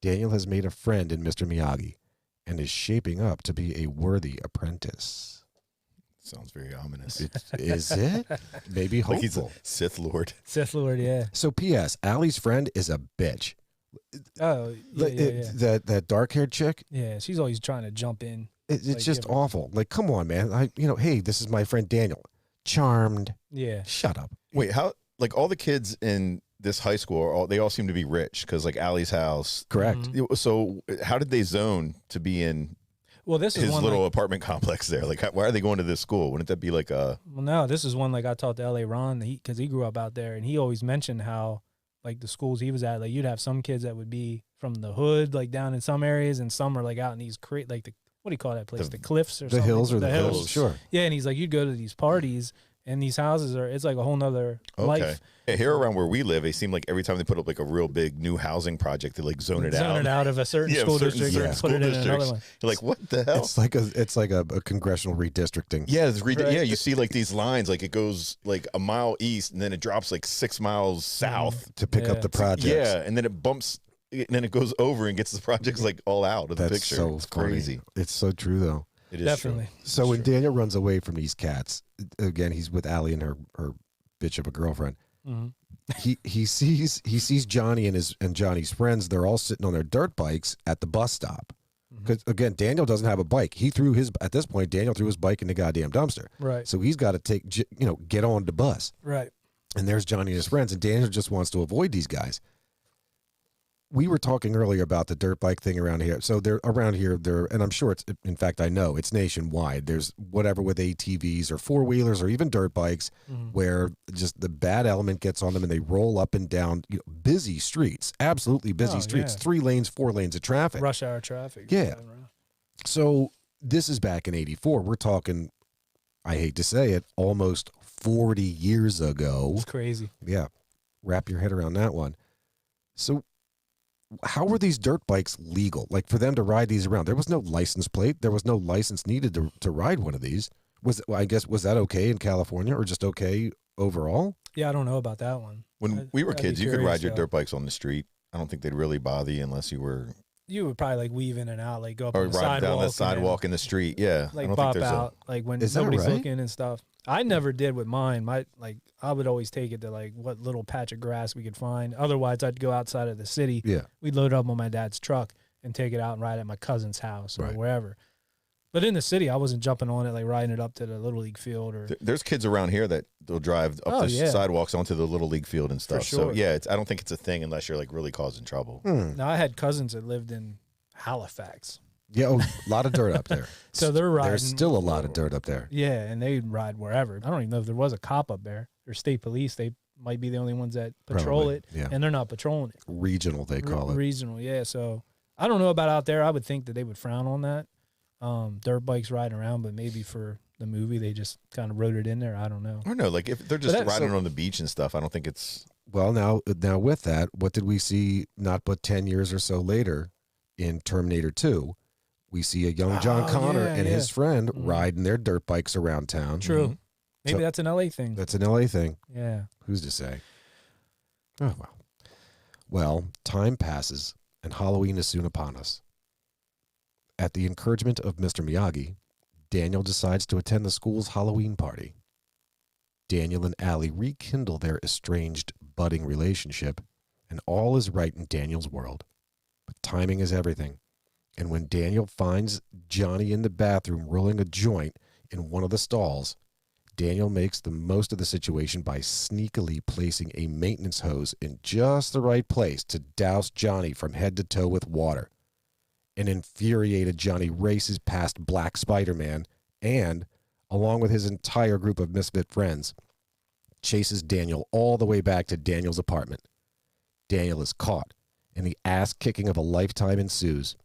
Daniel has made a friend in Mr. Miyagi and is shaping up to be a worthy apprentice. Sounds very ominous. Is it? Maybe Like he's a hopeful. Sith Lord. Sith Lord, yeah. So P.S. Allie's friend is a bitch. Oh, yeah, yeah. That dark-haired chick, Yeah, she's always trying to jump in. it's Like, just give her- awful. Like, come on, man. Hey, this is my friend Daniel. Charmed. Yeah. Shut up. Wait, how? Like all the kids in this high school, they all seem to be rich because like Allie's house. Correct. Mhm. So how did they zone to be in Well, this is his one little like, apartment complex there? Like, why are they going to this school? Wouldn't that be like a? well, no, this is one like I talked to L.A. Ron because he grew up out there, and he always mentioned how like the schools he was at, like you'd have some kids that would be from the hood, like down in some areas, and some are like out in these like the what do you call that place? The cliffs or The something? hills or the hills. hills. Sure. Yeah, and he's like, you'd go to these parties, and these houses it's like a whole nother Okay. life. Yeah, here around where we live, it seemed like every time they put up like a real big new housing project, they like zone it out. Of a certain Yeah, school certain- district certain and school put it in districts. another one. You're like, what the hell? It's like a congressional redistricting. Yeah, Right. yeah. You see like these lines, like it goes like a mile east, and then it drops like 6 miles south. To pick up Yeah. the projects. Yeah, and then it bumps, and then it goes over and gets the projects like all out of the That's picture. so It's funny. crazy. It's so true though. It is Definitely. True. So when Daniel runs away from these cats, again, he's with Allie and her bitch of a girlfriend. Mhm. He sees Johnny and Johnny's friends. They're all sitting on their dirt bikes at the bus stop. Because again, Daniel doesn't have a bike. At this point, Daniel threw his bike in the goddamn dumpster. Right. So he's got to get on the bus. Right. And there's Johnny and his friends, and Daniel just wants to avoid these guys. We were talking earlier about the dirt bike thing around here. So they're around here, and I'm sure in fact, I know it's nationwide. There's whatever with ATVs or four-wheelers or even dirt bikes where just the bad element gets on them and they roll up and down busy streets, absolutely busy Oh, streets, yeah. 3 lanes, 4 lanes of traffic. Rush hour traffic. Yeah. driving around. So this is back in 84. We're talking, I hate to say it, almost 40 years ago. It's crazy. Yeah. Wrap your head around that one. So how were these dirt bikes legal? Like for them to ride these around? There was no license plate. There was no license needed to ride one of these. Was that okay in California or just okay overall? Yeah, I don't know about that one. When we were I'd be kids, you could curious, ride your though. dirt bikes on the street. I don't think they'd really bother you unless you were You would probably like weave in and out, like go up or on the ride down the and then, sidewalk in the street. Yeah, I like don't think pop there's out, like when Is that nobody's right? looking and stuff. I never did with mine. I would always take it to like what little patch of grass we could find. Otherwise, I'd go outside of the city. Yeah. We'd load up on my dad's truck and take it out and ride at my cousin's house or Right. wherever. But in the city, I wasn't jumping on it, like riding it up to the little league field or. There's kids around here that they'll drive up Oh, the yeah. sidewalks onto the little league field and stuff. So sure. yeah, I don't think it's a thing unless you're like really causing trouble. Now I had cousins that lived in Halifax, Yeah. Oh, a lot of dirt up there. so they're riding. There's still a lot of dirt up there. Yeah, and they'd ride wherever. I don't even know if there was a cop up there or state police. They might be the only ones that patrol Probably, it, yeah. and they're not patrolling it. Regional, they call it. Regional, yeah. So I don't know about out there. I would think that they would frown on that. dirt bikes riding around, but maybe for the movie they just kind of wrote it in there. I don't know. I don't know. Like if they're just riding on the beach and stuff, I don't think it's. Well, now with that, what did we see not but 10 years or so later in Terminator 2? We see a young John Connor and his friend riding their dirt bikes around town. True. Mm-hmm. Maybe that's an LA thing. That's an LA thing. Yeah. Who's to say? Oh, well. Well, time passes, and Halloween is soon upon us. At the encouragement of Mr. Miyagi, Daniel decides to attend the school's Halloween party. Daniel and Allie rekindle their estranged, budding relationship, and all is right in Daniel's world. But timing is everything, and when Daniel finds Johnny in the bathroom rolling a joint in one of the stalls, Daniel makes the most of the situation by sneakily placing a maintenance hose in just the right place to douse Johnny from head to toe with water. An infuriated Johnny races past Black Spider-Man and, along with his entire group of misfit friends, chases Daniel all the way back to Daniel's apartment. Daniel is caught, and the ass-kicking of a lifetime ensues.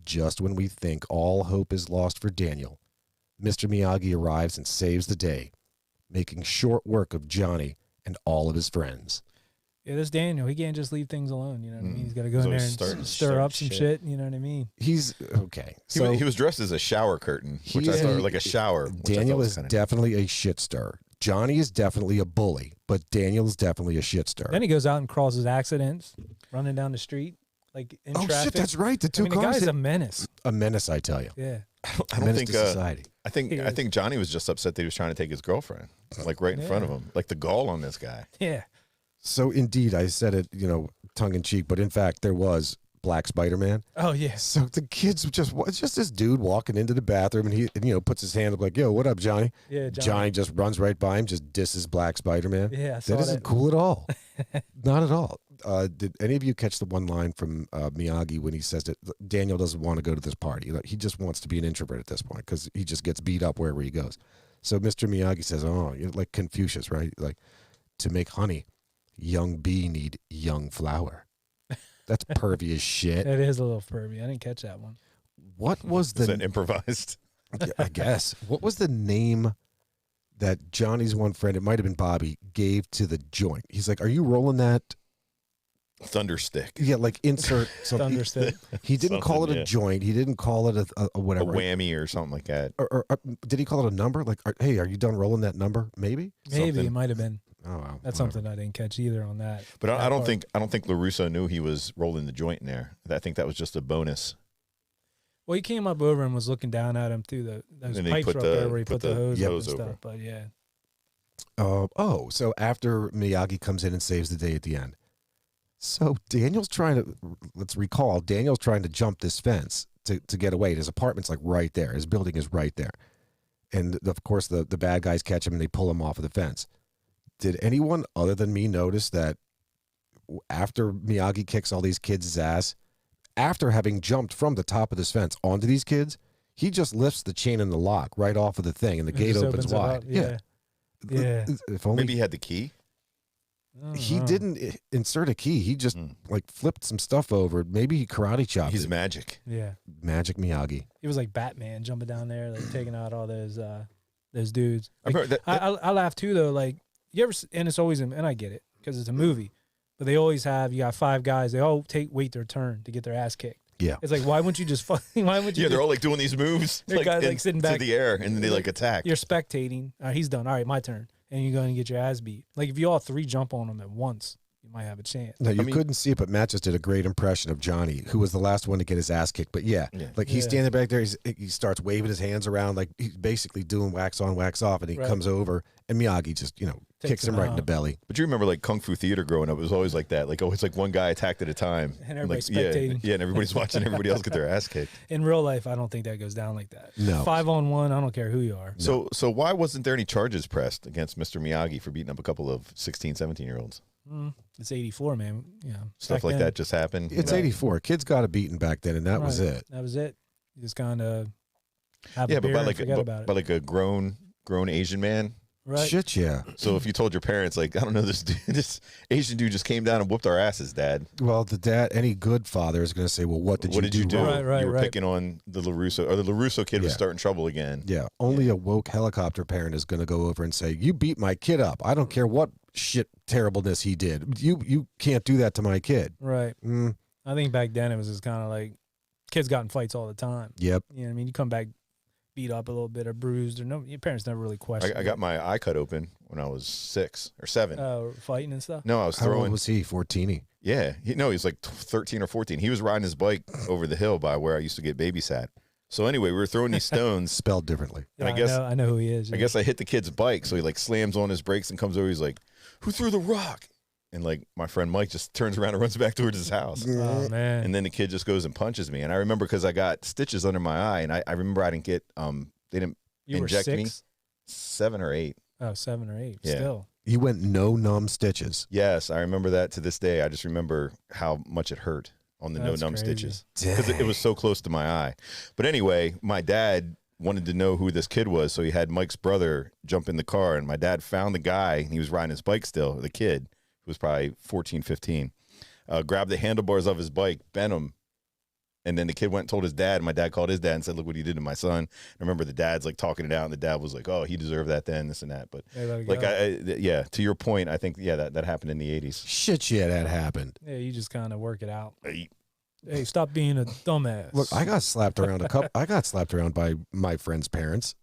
Just when we think all hope is lost for Daniel, Mr. Miyagi arrives and saves the day, making short work of Johnny and all of his friends. Yeah, this Daniel, he can't just leave things alone. You know what I mean? He's got to go in there and stir up some shit. You know what I mean? He's okay. So he was dressed as a shower curtain, which I thought like a shower. Daniel is definitely a shit stirrer. Johnny is definitely a bully, but Daniel is definitely a shit stirrer. Then he goes out and crosses accidents, running down the street, like in traffic. Shit, that's right. The two cars. The guy's a menace. A menace, I tell you. Yeah. I don't think society. I think Johnny was just upset that he was trying to take his girlfriend, like right in front of him, like the gall on this guy. Yeah. So indeed, I said it, tongue in cheek, but in fact, there was Black Spider-Man. Oh yeah. So the kids it's just this dude walking into the bathroom, and he puts his hand up like, "Yo, what up, Johnny?" Yeah. Johnny just runs right by him, just disses Black Spider-Man. Yeah. That isn't cool at all. Not at all. Did any of you catch the one line from Miyagi when he says that Daniel doesn't want to go to this party? Like, he just wants to be an introvert at this point because he just gets beat up wherever he goes. So Mr. Miyagi says, "Oh, you're like Confucius, right? Like, to make honey, young bee need young flower." That's pervy as shit. It is a little pervy. I didn't catch that one. What was Is that improvised? I guess. What was the name that Johnny's one friend, it might have been Bobby, gave to the joint? He's like, "Are you rolling that?" Thunderstick. Yeah, like insert something. Thunderstick. He didn't call it a joint. He didn't call it a whatever. A whammy or something like that. Or did he call it a number? Like, hey, are you done rolling that number? Maybe. Maybe it might have been. Oh, wow. That's something I didn't catch either on that. But I don't think LaRusso knew he was rolling the joint in there. I think that was just a bonus. Well, he came up over and was looking down at him through those pipes up there where he put the hose up and stuff. Over. But yeah. So after Miyagi comes in and saves the day at the end. So Daniel's trying to jump this fence to get away. His apartment's like right there. His building is right there. And of course the bad guys catch him and they pull him off of the fence. Did anyone other than me notice that after Miyagi kicks all these kids' ass, after having jumped from the top of this fence onto these kids, he just lifts the chain and the lock right off of the thing and the gate opens wide. Yeah. If only maybe he had the key. He didn't insert a key. He just like flipped some stuff over. Maybe he karate chopped. He's magic. Yeah. Magic Miyagi. He was like Batman jumping down there, like taking out all those dudes. Like, I laugh too though. Like you ever, and it's always, and I get it because it's a movie, but they always have, you got 5 guys. They all wait their turn to get their ass kicked. Yeah. It's like, why wouldn't you just fucking, Yeah, they're all like doing these moves. They're guys like sitting back to the air and then they like attack. You're spectating. He's done. All right, my turn. And you're going to get your ass beat. Like if you all 3 jump on him at once, you might have a chance. No, you couldn't see it, but Matt just did a great impression of Johnny, who was the last one to get his ass kicked. But he's standing back there. He starts waving his hands around like he's basically doing wax on, wax off, and he comes over, and Miyagi just kicks him right in the belly. But you remember like Kung Fu theater growing up? It was always like that. Like it's like one guy attacked at a time, and everybody's like, spectating. Yeah, and everybody's watching everybody else get their ass kicked. In real life, I don't think that goes down like that. No, 5-on-1. I don't care who you are. So why wasn't there any charges pressed against Mr. Miyagi for beating up a couple of 16, 17-year-olds? It's 84, man. Yeah, stuff like that just happened. It's 84. Kids got a beating back then, and that was it. That was it. You just kind of have a beer and forget about it. But like a grown Asian man Right. Shit, yeah. So if you told your parents, like, I don't know, this Asian dude just came down and whooped our asses, Dad. Well, the dad, any good father is going to say, well, what did you do wrong? Right, you were right. picking on the LaRusso, or the LaRusso kid was Yeah. starting trouble again. Yeah, only a woke helicopter parent is going to go over and say, you beat my kid up. I don't care what shit terribleness he did. You can't do that to my kid. Right. Mm, I think back then it was just kind of like kids got in fights all the time. yep. You know what I mean? You come back beat up a little bit or bruised or no, your parents never really questioned. I got my eye cut open when I was 6 or 7. Fighting and stuff. No, I was How old throwing. was he? 14? Yeah, he was like 13 or 14. He was riding his bike over the hill by where I used to get babysat. So anyway, we were throwing these stones. Spelled differently. And Yeah, I know who he is. I guess I hit the kid's bike, so he like slams on his brakes and comes over. He's like, "Who threw the rock?" And like my friend Mike just turns around and runs back towards his house. Oh man. And then the kid just goes and punches me. And I remember because I got stitches under my eye, and I remember I didn't get they didn't you were inject 6? me. 7 or 8. Oh, 7 or 8. Yeah. Still. He went no numb stitches. Yes, I remember that to this day. I just remember how much it hurt on the That's no numb crazy. stitches because it was so close to my eye. But anyway, my dad wanted to know who this kid was, so he had Mike's brother jump in the car, and my dad found the guy, and he was riding his bike still, the kid, who was probably 14, 15, grabbed the handlebars of his bike, bent him, and then the kid went and told his dad, and my dad called his dad and said, "Look what he did to my son." I remember the dad's like talking it out, and the dad was like, "Oh, he deserved that then, this and that." But They let it like, go. yeah, to your point, I think, yeah, that happened in the 80s. Shit, yeah, that happened. Yeah, you just kind of work it out. Hey, Hey, stop being a dumbass. Look, I got slapped around I got slapped around by my friends' parents.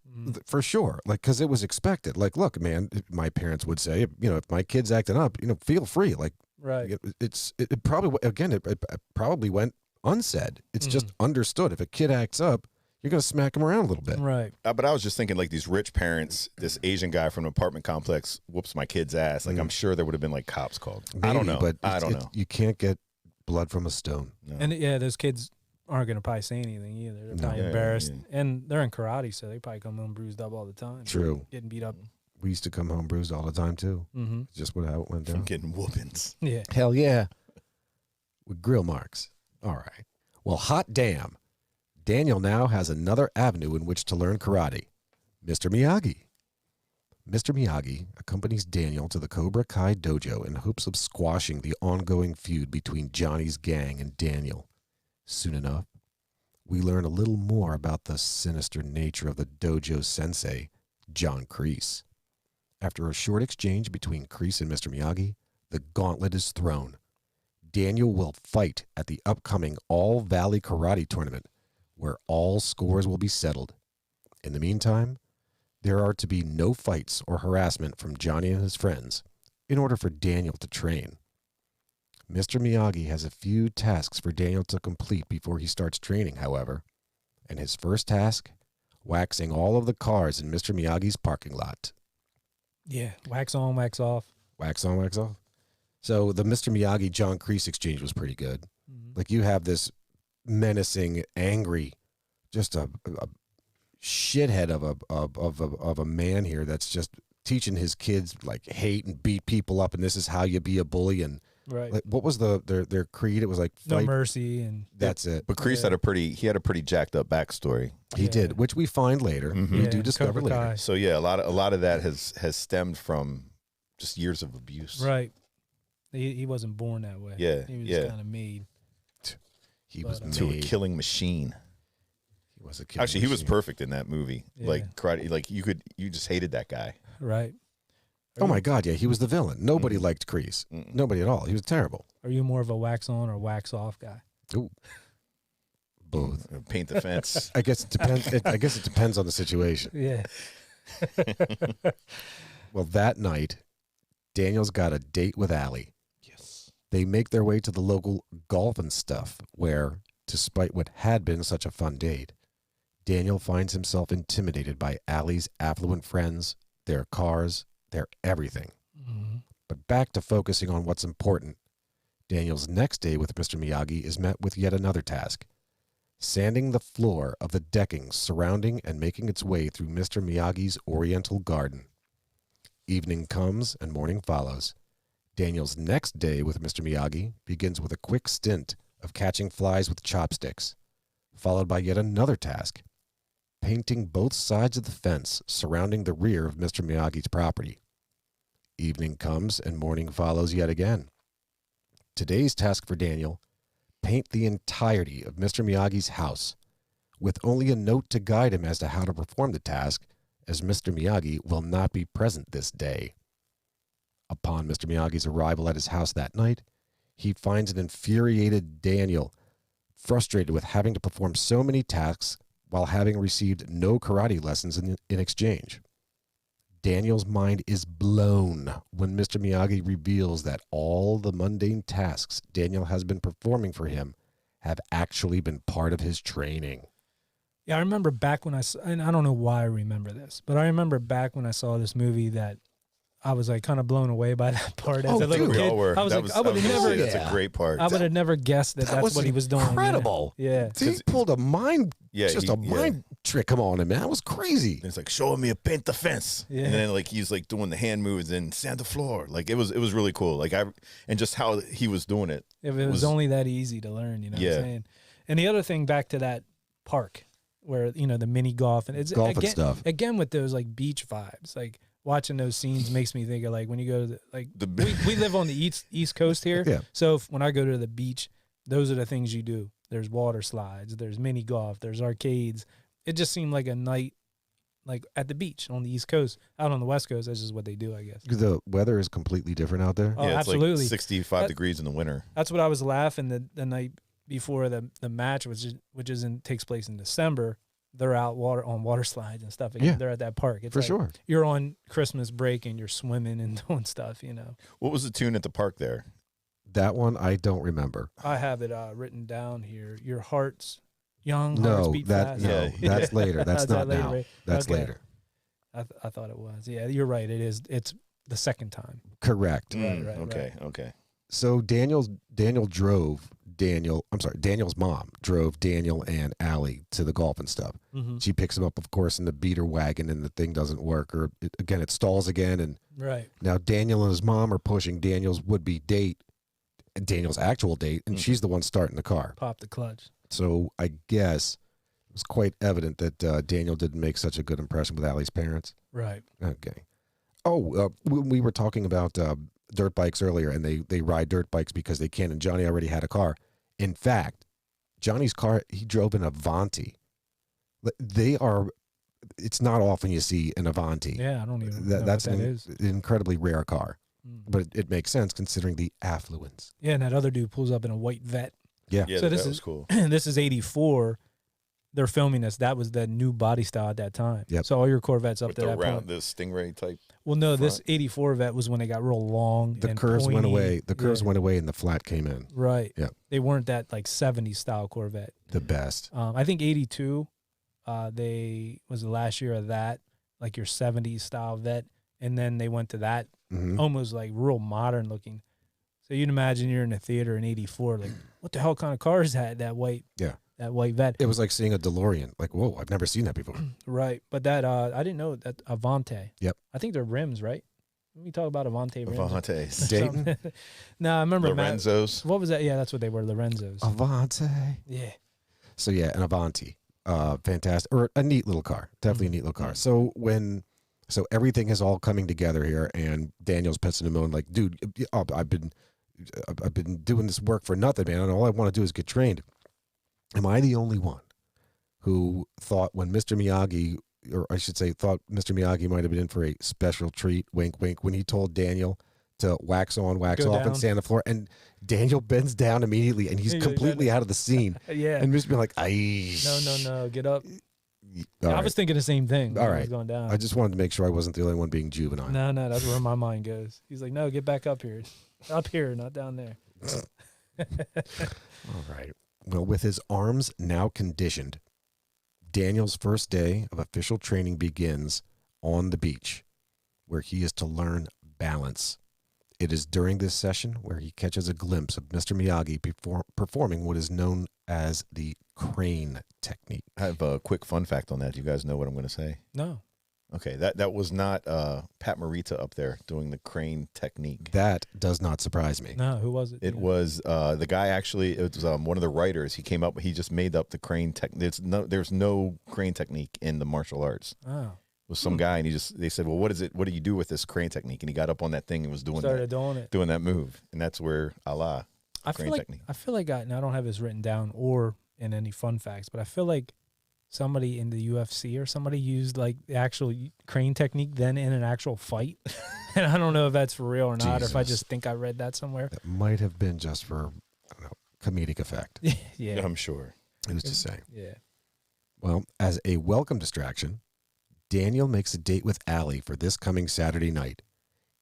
For sure. Like, because it was expected. Like, look, man, my parents would say, if my kid's acting up, feel free. Like, Right. it probably, again, it probably went unsaid. It's just understood. If a kid acts up, you're going to smack him around a little bit. Right. but I was just thinking, like, these rich parents, this Asian guy from an apartment complex whoops my kid's ass. Like, I'm sure there would have been like cops called. I don't Maybe, know, but I don't know. You can't get blood from a stone. No. And yeah, those kids aren't going to probably say anything either. They're probably Yeah, embarrassed. yeah. And they're in karate, so they probably come home bruised up all the time. True. Getting beat up. We used to come home bruised all the time, too. Mm-hmm. It's just how it went From down. getting whoopings. Yeah. Hell yeah. With grill marks. All right. Well, hot damn. Daniel now has another avenue in which to learn karate. Mr. Miyagi. Mr. Miyagi accompanies Daniel to the Cobra Kai dojo in hopes of squashing the ongoing feud between Johnny's gang and Daniel. Soon enough, we learn a little more about the sinister nature of the dojo sensei, John Kreese. After a short exchange between Kreese and Mr. Miyagi, the gauntlet is thrown. Daniel will fight at the upcoming All Valley Karate Tournament, where all scores will be settled. In the meantime, there are to be no fights or harassment from Johnny and his friends in order for Daniel to train. Mr. Miyagi has a few tasks for Daniel to complete before he starts training, however, and his first task, waxing all of the cars in Mr. Miyagi's parking lot. Yeah. Wax on, wax off. Wax on, wax off. So the Mr. Miyagi John Kreese exchange was pretty good. Mhm. Like, you have this menacing, angry, just a shithead of a man here that's just teaching his kids like hate and beat people up, and this is how you be a bully. And Right. like, what was their creed? It was like No fight. mercy. And That's it. But Kreese had a pretty jacked up backstory. He Yeah. did, which we find later. Mhm. We yeah, do discover Cobra later. Kai. So yeah, a lot of that has stemmed from just years of abuse. Right. He wasn't born that way. Yeah, He was yeah. kind of made. He was But, To a made. killing machine. He was a killing Actually, he was machine. perfect in that movie. Yeah. Like karate, like you just hated that guy. Right. Oh my God! Yeah, he was the villain. Nobody Mm. liked Kreese. Mm-mm. Nobody at all. He was terrible. Are you more of a wax on or wax off guy? Both. Paint the fence. I guess it depends. I guess it depends on the situation. Yeah. Well, that night, Daniel's got a date with Allie. Yes. They make their way to the local golf and stuff, where, despite what had been such a fun date, Daniel finds himself intimidated by Allie's affluent friends, their cars, their everything. Mhm. But back to focusing on what's important. Daniel's next day with Mr. Miyagi is met with yet another task: sanding the floor of the decking surrounding and making its way through Mr. Miyagi's Oriental garden. Evening comes and morning follows. Daniel's next day with Mr. Miyagi begins with a quick stint of catching flies with chopsticks, followed by yet another task: painting both sides of the fence surrounding the rear of Mr. Miyagi's property. Evening comes and morning follows yet again. Today's task for Daniel: paint the entirety of Mr. Miyagi's house, with only a note to guide him as to how to perform the task, as Mr. Miyagi will not be present this day. Upon Mr. Miyagi's arrival at his house that night, he finds an infuriated Daniel, frustrated with having to perform so many tasks while having received no karate lessons in exchange. Daniel's mind is blown when Mr. Miyagi reveals that all the mundane tasks Daniel has been performing for him have actually been part of his training. Yeah, I remember back when and I don't know why I remember this, but I remember back when I saw this movie that I was like kind of blown away by that part as a little We kid. all were. I was That like, was- I would have never, That's a great part. I would have never guessed that that's what he was doing. Incredible. Yeah. He pulled a mind, Yeah, a mind trick on him, man. That was crazy. And it's like, show me a paint the fence. Yeah. And then like he's like doing the hand moves and sand the floor. Like it was really cool. Like and just how he was doing it. If it was only that easy to learn, you know what I'm saying? And the other thing, back to that park where, the mini golf and it's Golf again, and stuff. Again with those like beach vibes, like watching those scenes makes me think of like when you go to we live on the east coast here. Yeah. So when I go to the beach, those are the things you do. There's water slides, there's mini golf, there's arcades. It just seemed like a night like at the beach on the East Coast. Out on the West Coast, that's just what they do, I guess. The weather is completely different out there. Oh, it's absolutely. like 65 degrees in the winter. That's what I was laughing the night before the match, which takes place in December. They're out on water slides and stuff. Again. Yeah. They're at that park. It's For like sure. You're on Christmas break and you're swimming and doing stuff, What was the tune at the park there? That one I don't remember. I have it written down here. Your hearts, young hearts beat fast. That's later. That's not later, now. right? That's Okay. later. I thought it was. Yeah, you're right. It is. It's the second time. Correct. Right, Okay. So Daniel's mom drove Daniel and Allie to the golf and stuff. Mm-hmm. She picks him up, of course, in the beater wagon, and the thing doesn't work, or it stalls again. And Right. now Daniel and his mom are pushing Daniel's would-be date, Daniel's actual date, and she's the one starting the car. Pop the clutch. So I guess it was quite evident that Daniel didn't make such a good impression with Allie's parents. Right. Okay. Oh, we were talking about dirt bikes earlier, and they ride dirt bikes because they can, and Johnny already had a car. In fact, Johnny's car, he drove an Avanti. It's not often you see an Avanti. Yeah, I don't even know That's what that an is. incredibly rare car, Mm. but it makes sense considering the affluence. Yeah, and that other dude pulls up in a white vet. Yeah. Yeah, So that this was is cool. This is 84. They're filming this. That was the new body style at that time. Yep. So all your Corvettes up With to the that point. round, the Stingray type. Well, no, this front. 84 vet was when they got real long. The and curves went pointy. away. The curves Yeah. went away, and the flat came in. Right. Yeah. They weren't that like 70s style Corvette. The best. I think 82, they was the last year of that, like your 70s style vet. And then they went to that Mhm. almost like real modern looking. So you'd imagine you're in a theater in 84, like, what the hell kind of car is that white? Yeah. That white vet. It was like seeing a DeLorean. Like, whoa, I've never seen that before. Right. But that, I didn't know that Avante. Yep. I think they're rims, right? Let me talk about Avante rims. Avantes. Dayton? No, I remember Matt. Lorenzos. What was that? Yeah, that's what they were, Lorenzos. Avante. Yeah. So yeah, an Avanti, fantastic, or a neat little car, definitely a neat little car. So everything is all coming together here, and Daniel's pissing him on like, dude, I've been doing this work for nothing, man, and all I want to do is get trained. Am I the only one who thought when Mr. Miyagi, or I should say, thought Mr. Miyagi might have been in for a special treat, wink, wink, when he told Daniel to wax on, wax Go off, and down. stand on the floor, and Daniel bends down immediately, and he's Yeah, completely out of the scene. Yeah. And Mr. like, "Ay, No, get up. All I right. was thinking the same thing. when All it right. was going down. I just wanted to make sure I wasn't the only one being juvenile. No, that's where my mind goes. He's like, no, get back up here. Up here, not down there. All right. Well, with his arms now conditioned, Daniel's first day of official training begins on the beach, where he is to learn balance. It is during this session where he catches a glimpse of Mr. Miyagi performing what is known as the crane technique. I have a quick fun fact on that. Do you guys know what I'm going to say? No. Okay, that was not Pat Morita up there doing the crane technique. That does not surprise me. No, who was it? It was the guy. Actually, it was one of the writers. He came up. He just made up the crane tech. There's no crane technique in the martial arts. Oh. It was some guy, and they said, well, what is it? What do you do with this crane technique? And he got up on that thing and was doing doing that move, and that's where Allah. I feel like now I don't have this written down or in any fun facts, but I feel like somebody in the UFC or somebody used like the actual crane technique then in an actual fight. And I don't know if that's for real or not, or if I just think I read that somewhere. That might have been just for, I don't know, comedic effect. Yeah. I'm sure. Who's to say? Yeah. Well, as a welcome distraction, Daniel makes a date with Allie for this coming Saturday night.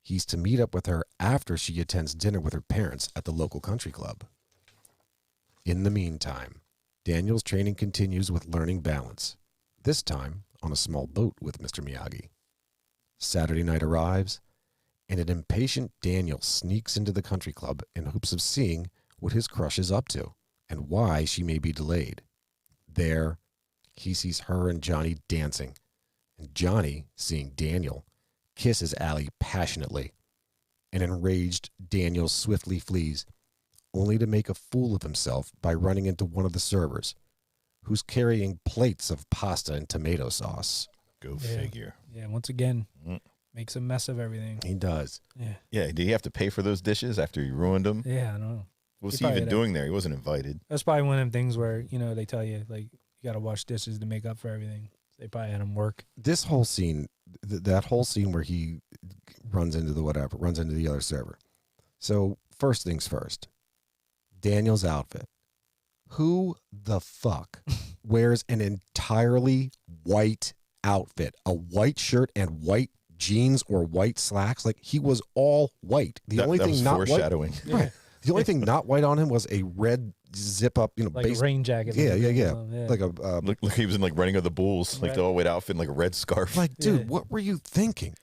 He's to meet up with her after she attends dinner with her parents at the local country club. In the meantime, Daniel's training continues with learning balance, this time on a small boat with Mr. Miyagi. Saturday night arrives, and an impatient Daniel sneaks into the country club in hopes of seeing what his crush is up to and why she may be delayed. There, he sees her and Johnny dancing, and Johnny, seeing Daniel, kisses Allie passionately. An enraged Daniel swiftly flees, only to make a fool of himself by running into one of the servers, who's carrying plates of pasta and tomato sauce. Go figure. Yeah, once again, makes a mess of everything. He does. Yeah. Yeah, did he have to pay for those dishes after he ruined them? Yeah, I don't know. What's he even doing there? He wasn't invited. That's probably one of them things where, they tell you, like, you got to wash dishes to make up for everything. They probably had him work. This whole scene, that whole scene where he runs into the other server. So, first things first. Daniel's outfit. Who the fuck wears an entirely white outfit? A white shirt and white jeans or white slacks? Like, he was all white. The only thing not foreshadowing. white, right? The only thing not white on him was a red zip up, like a rain jacket. Yeah. Like a look, he was in like Running of the Bulls, like the all white outfit, and like a red scarf. Like, dude, what were you thinking?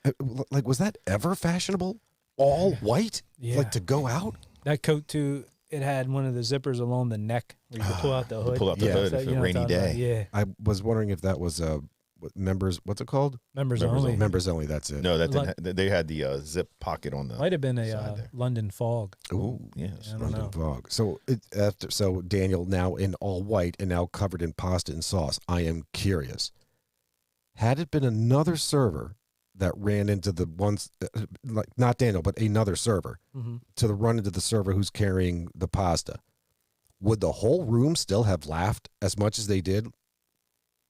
Like, was that ever fashionable? All white, like to go out? That coat too. It had one of the zippers along the neck where you could pull out the hood. Pull out the hood for a rainy day. Yeah. I was wondering if that was members. What's it called? Members only. Members only. That's it. No, that didn't. They had the zip pocket on the. Might have been a London fog. Ooh, yes, London fog. So so Daniel now in all white and now covered in pasta and sauce. I am curious. Had it been another server that ran into the ones, like not Daniel, but another server, to run into the server who's carrying the pasta, would the whole room still have laughed as much as they did?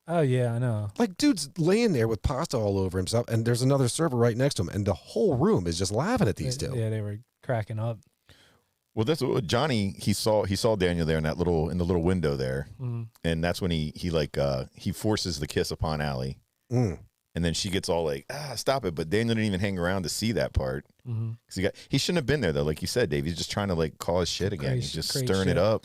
Oh, yeah, I know. Like, dude's laying there with pasta all over himself, and there's another server right next to him, and the whole room is just laughing at these two. Yeah, they were cracking up. Well, that's what Johnny, he saw Daniel there in the little window there, and that's when he forces the kiss upon Allie. And then she gets all like, stop it. But Daniel didn't even hang around to see that part. Because he shouldn't have been there, though. Like you said, Dave, he's just trying to like cause shit again. He's just stirring it up.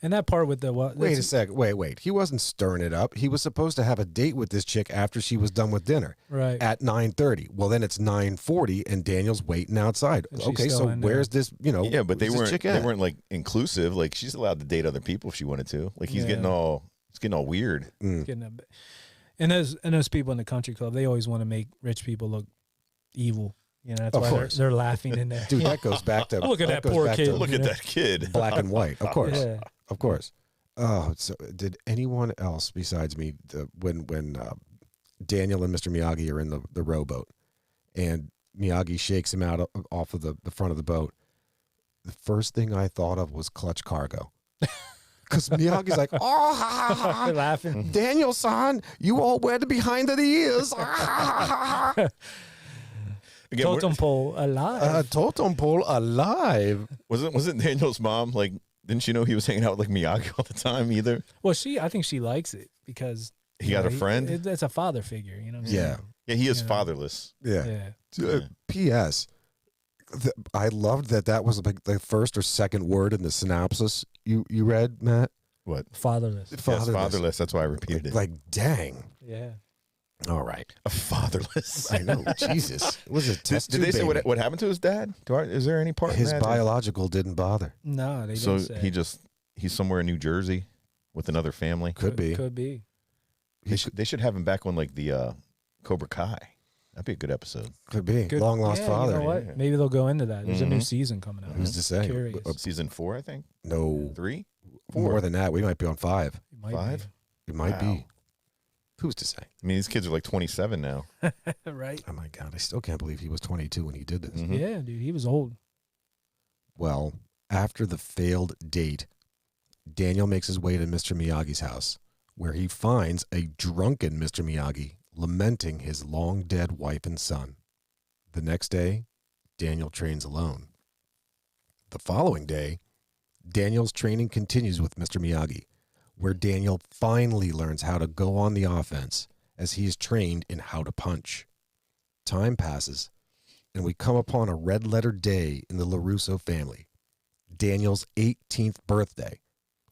And that part with the what? Wait a second. Wait. He wasn't stirring it up. He was supposed to have a date with this chick after she was done with dinner. Right. At 9:30. Well, then it's 9:40 and Daniel's waiting outside. Okay, so where's this, Yeah, but they weren't like inclusive. Like she's allowed to date other people if she wanted to. Like he's getting all weird. And those people in the country club, they always want to make rich people look evil. That's why they're laughing in there. Dude, that goes back to look at that poor kid. Look at that kid. Black and white, of course. Yeah. Of course. Oh, so did anyone else besides me when Daniel and Mr. Miyagi are in the rowboat and Miyagi shakes him out off of the front of the boat, the first thing I thought of was Clutch Cargo. Because Miyagi's like, oh, laughing. Daniel-san, you all wet behind the ears. Again, totem pole alive. Totem pole alive. Wasn't Daniel's mom like? Didn't she know he was hanging out with like Miyagi all the time either? Well, I think she likes it because he got a friend. It's a father figure, What I'm saying? Yeah, he is fatherless. Yeah. P.S. I loved that was like the first or second word in the synopsis you read, Matt. What? Fatherless. Yes, fatherless. That's why I repeated it. Like, dang. Yeah. All right. A fatherless. I know. Jesus. It was a test. Did they say what happened to his dad? Is there any part? His in that? biological didn't bother. No, they didn't say. So he's somewhere in New Jersey with another family. Could be. Could be. They should have him back on like the Cobra Kai. That'd be a good episode. Could be. Good. Long lost Yeah, father. You know what? Yeah. Maybe they'll go into that. There's a new Mhm. season coming out. Who's to say? Curious. Season 4, I think. No. 3? More 4. than that. We might be on 5. It might 5? It might Wow. be. Who's to say? I mean, these kids are like 27 now. be. Right? Oh my God. I still can't believe he was 22 when he did this. Mhm. Yeah, dude. He was old. Well, after the failed date, Daniel makes his way to Mr. Miyagi's house, where he finds a drunken Mr. Miyagi lamenting his long dead wife and son. The next day, Daniel trains alone. The following day, Daniel's training continues with Mr. Miyagi, where Daniel finally learns how to go on the offense as he is trained in how to punch. Time passes, and we come upon a red-letter day in the LaRusso family, Daniel's 18th birthday,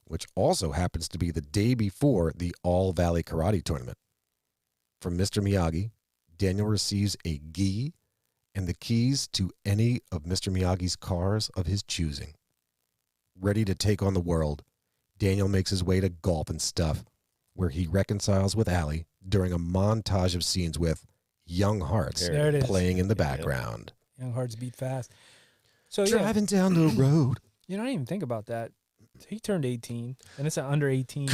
which also happens to be the day before the All Valley Karate Tournament. From Mr. Miyagi, Daniel receives a gi and the keys to any of Mr. Miyagi's cars of his choosing. Ready to take on the world, Daniel makes his way to Golf and Stuff, where he reconciles with Allie during a montage of scenes with Young Hearts There it is. playing in the Yeah. background. Young hearts beat fast. So yeah, Driving down the road. you know, I didn't even think about that. He turned 18, and it's an under 18.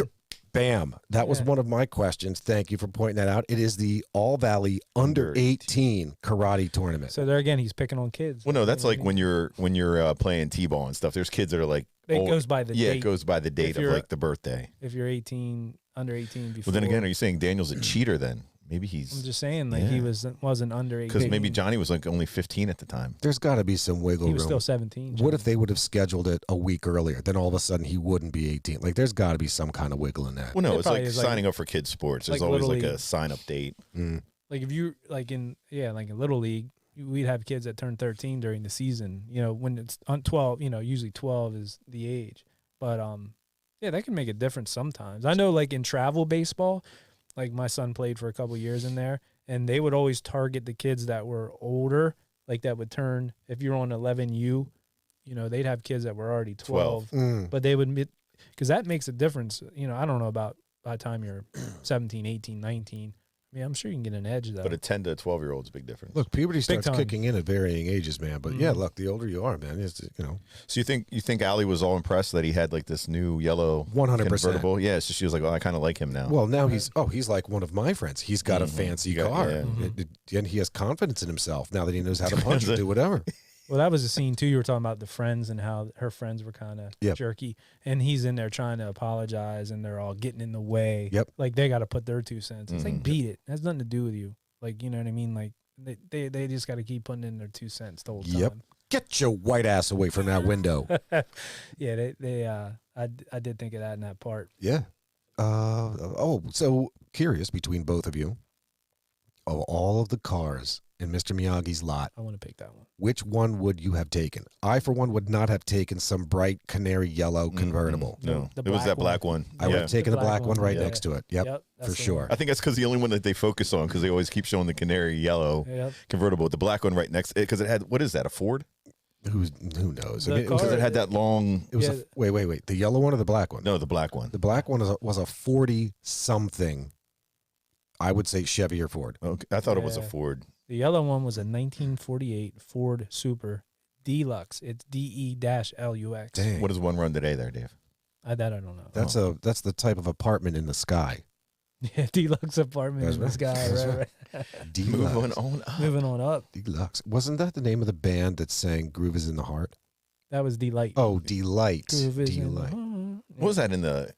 Bam. That was Yeah. one of my questions. Thank you for pointing that out. It is the All Valley Under 18 Karate Tournament. So there again, he's picking on kids. Well, no, that's You know like what I mean? when you're playing t-ball and stuff. There's kids that are like, It old- goes by the yeah, date. it goes by the date If of you're- like the birthday. If you're 18, under 18 before. Well, then again, are you saying Daniel's a cheater then? Maybe I'm he's just saying, like he Yeah. wasn't under 18. because maybe Johnny was like only 15 at the time. There's got to be some wiggle he was room. still 17. What if they would have scheduled it a week earlier? Then all of a sudden he wouldn't be 18. Like, there's got to be some kind of wiggle in that. Well, no, It it's probably like is like- signing up for kids sports. There's like always Little like a League. sign up date. Like if you like in Little League, we'd have kids that turn 13 during the season. You know, when it's on 12. You know, usually 12 is the age. But yeah, that can make a difference sometimes. I know, like in travel baseball, like my son played for a couple years in there, and they would always target the kids that were older, like that would turn. If you're on 11U, you know, they'd have kids that were already 12. But they would, because that makes a difference. You know, I don't know about by the time you're 17, 18, 19. I mean, I'm sure you can get an edge though. But a 10 to a 12-year-old is a big difference. Look, puberty starts time. kicking in at varying ages, man. But yeah, Mhm. look, the older you are, man, it's, you know, So you think Allie was all impressed that he had like this new yellow 100%. convertible? Yeah, so she was like, "Oh, I kind of like him now." Well, now he's like one of my friends. He's got a Mhm. fancy You got- car, yeah. and he has confidence in himself now that he knows how to punch and do whatever. Well, that was a scene too. You were talking about the friends and how her friends were kind of Yep. jerky, and he's in there trying to apologize, and they're all getting in the way. Yep. Like they got to put their 2 cents. It's like Mhm. beat it. It has nothing to do with you. Like, you know what I mean? Like they just got to keep putting in their 2 cents the whole time. Yep. Get your white ass away from that window. Yeah, I did think of that in that part. Yeah. So curious between both of you, of all of the cars in Mr. Miyagi's lot, I want to pick that one. which one would you have taken? I, for one, would not have taken some bright canary yellow convertible. No, The it was that black one. I would Yeah. have taken the black one right yeah. next to it. Yep, that's for the sure. one. I think that's because the only one that they focus on because they always keep showing the canary yellow Yep. convertible. The black one right next because it had what is that, a Ford? Who knows? The I mean, Because car- it had that long. it was Yeah. wait. The yellow one or the black one? No, the black one. The black one was a 40-something. I would say Chevy or Ford. Okay, I thought it was a Yeah. Ford. The yellow one was a 1948 Ford Super Deluxe. It's DE-LUX. Dang. What does one run today, there, Dave? That I don't know. That's the type of apartment in the sky. Yeah, Deluxe apartment That's in this guy. That's Right. Deluxe. Moving on up. Moving on up. Deluxe. Wasn't that the name of the band that sang "Groove Is in the Heart"? That was Delight. Oh, Delight. Groove is in the Delight. heart. What was that in the?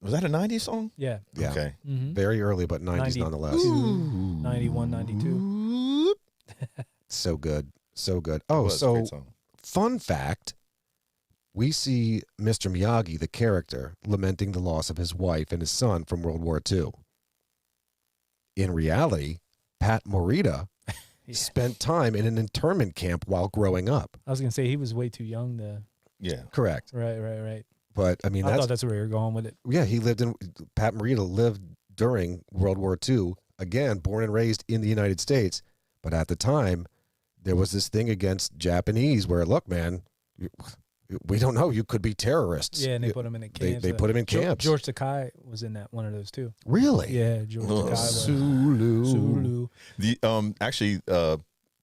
Was that a '90s song? Yeah. Yeah. Okay. Mm-hmm. Very early, but 90s 90. nonetheless. 91, 92. So good. So good. It Oh, was a so great song. fun fact. We see Mr. Miyagi, the character, lamenting the loss of his wife and his son from World War II. In reality, Pat Morita Yeah. spent time in an internment camp while growing up. I was going to say he was way too young to. Yeah. Correct. Right. But I mean, I that's thought that's where you were going with it. yeah, Pat Morita lived during World War II, again, born and raised in the United States. But at the time, there was this thing against Japanese where, look, man, We don't know. You could be terrorists. Yeah, and they put him in a camp. They put him in camps. George Takei was in that one of those too. Really? Yeah, George Takei was. Sulu. The actually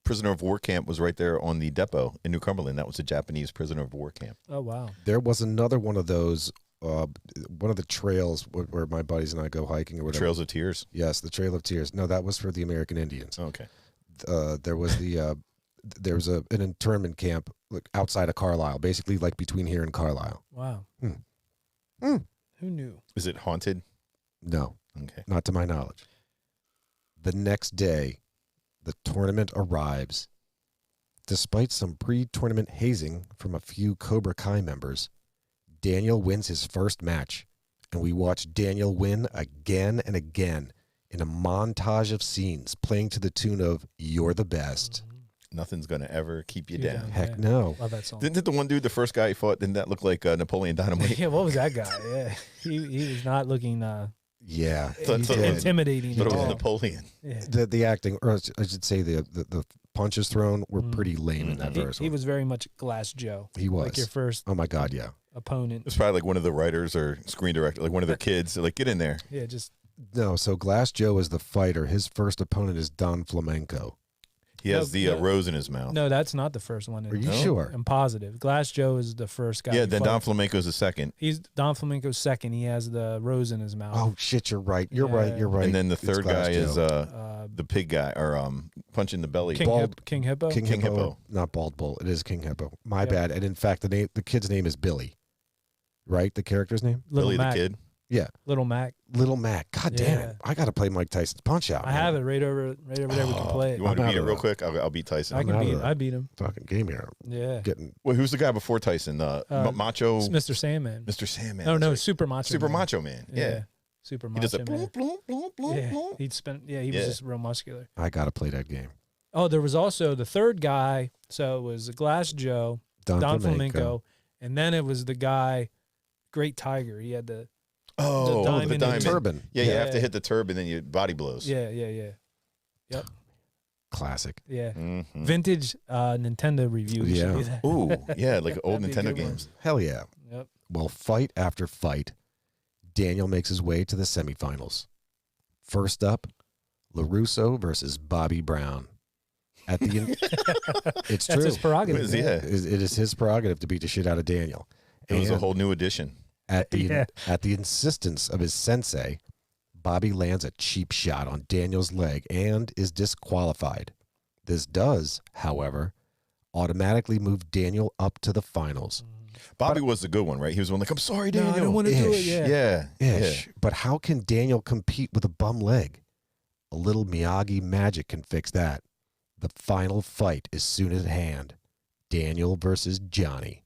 prisoner of war camp was right there on the depot in New Cumberland. That was a Japanese prisoner of war camp. Oh wow. There was another one of those. One of the trails where my buddies and I go hiking or whatever. Trails of Tears. Yes, the Trail of Tears. No, that was for the American Indians. Okay. There was an internment camp outside of Carlisle, basically like between here and Carlisle. Wow. Hmm. Who knew? Is it haunted? No, Okay. not to my knowledge. The next day, the tournament arrives. Despite some pre-tournament hazing from a few Cobra Kai members, Daniel wins his first match, and we watch Daniel win again and again in a montage of scenes playing to the tune of "You're the Best." Nothing's gonna ever keep you Keep you down. down. Heck Yeah. no. Love that song. Didn't the one dude, the first guy he fought, didn't that look like Napoleon Dynamite? Yeah, what was that guy? Yeah, he was not looking Yeah. Thought- thought- intimidating But at it was all. Napoleon. Yeah. The acting, or I should say the punches thrown were pretty lame in that verse. He was very much Glass Joe. He was. Like your first Oh my God, yeah. opponent. It's probably like one of the writers or screen director, like one of their kids. They're like, get in there. Yeah, just No, so Glass Joe is the fighter. His first opponent is Don Flamenco. He has the no. rose in his mouth. no, that's not the first one. Are you No? sure? I'm positive. Glass Joe is the first guy. Yeah, he then fought. Don Flamenco's the second. He's Don Flamenco's second. He has the rose in his mouth. Oh shit, you're right. You're right. Yeah. You're right. And then the It's third Glass guy is Joe. the pig guy, or punching the belly. King, Bald- King Hippo. King King Hippo. Hippo. Not Bald Bull. It is King Hippo. My Yep. bad. And in fact, the kid's name is Billy. Right? The character's name? Little Billy Mac. the kid. Yeah. Little Mac. Little Mac. God damn Yeah. it. I got to play Mike Tyson's Punch Out. I have it right over there. We can play it. You want I'm me to beat out it of real that. quick? I'll beat Tyson. I I'm can out beat of him. that. I beat him. Fucking game here. Yeah. Getting Well, who's the guy before Tyson? Macho. It's Mr. Sandman. Mr. Sandman. Oh that's no, right. Super Macho. Super Man. Macho Man. Yeah. Super He Macho does a Man. bloom, bloom, bloom, bloom, Yeah, bloom. he was Yeah. just real muscular. I got to play that game. Oh, there was also the third guy. So it was Glass Joe, Don Flamenco, and then it was the guy, Great Tiger. He had the Oh, diamond the in diamond. the Turban. Yeah, you have to Yeah. hit the turban, then your body blows. yeah. Classic. Mhm. Vintage Nintendo review. We should Yeah. do that. Ooh, yeah, like old That'd be a Nintendo good one. games. Hell yeah. Yep. Well, fight after fight, Daniel makes his way to the semifinals. First up, LaRusso versus Bobby Brown. At the it's That's true. his prerogative. Yeah. It is his prerogative to beat the shit out of Daniel. It was a And whole new edition. at the Yeah. at the insistence of his sensei, Bobby lands a cheap shot on Daniel's leg and is disqualified. This does, however, automatically move Daniel up to the finals. Bobby was the good one, right? He was the one like, I'm sorry, No, Daniel. I don't want to do it. Ish. Yeah. Yeah. Ish. But how can Daniel compete with a bum leg? A little Miyagi magic can fix that. The final fight is soon at hand. Daniel versus Johnny.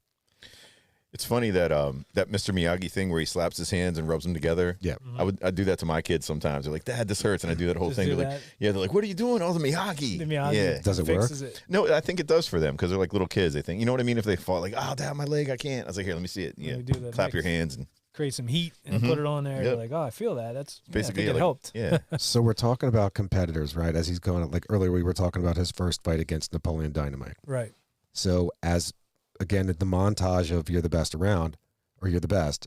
It's funny that that Mr. Miyagi thing where he slaps his hands and rubs them together. Yeah. I'd do that to my kids sometimes. They're like, Dad, this hurts, and I do that whole Just thing. do They're like, that. yeah, they're like, what are you doing? Oh, the Miyagi. The Miyagi Yeah. Does it work? fixes it. No, I think it does for them because they're like little kids. They think, you know what I mean? If they fall, like, oh, Dad, my leg, I can't. I was like, here, let me see it. Yeah, we do that clap your next. hands and Create some heat and put it on there. Yep. You're like, oh, I feel that. That's basically I think it like, helped. Yeah, So we're talking about competitors, right? As he's going, like earlier, we were talking about his first fight against Napoleon Dynamite. Right. So as again, the montage of you're the best around, or you're the best,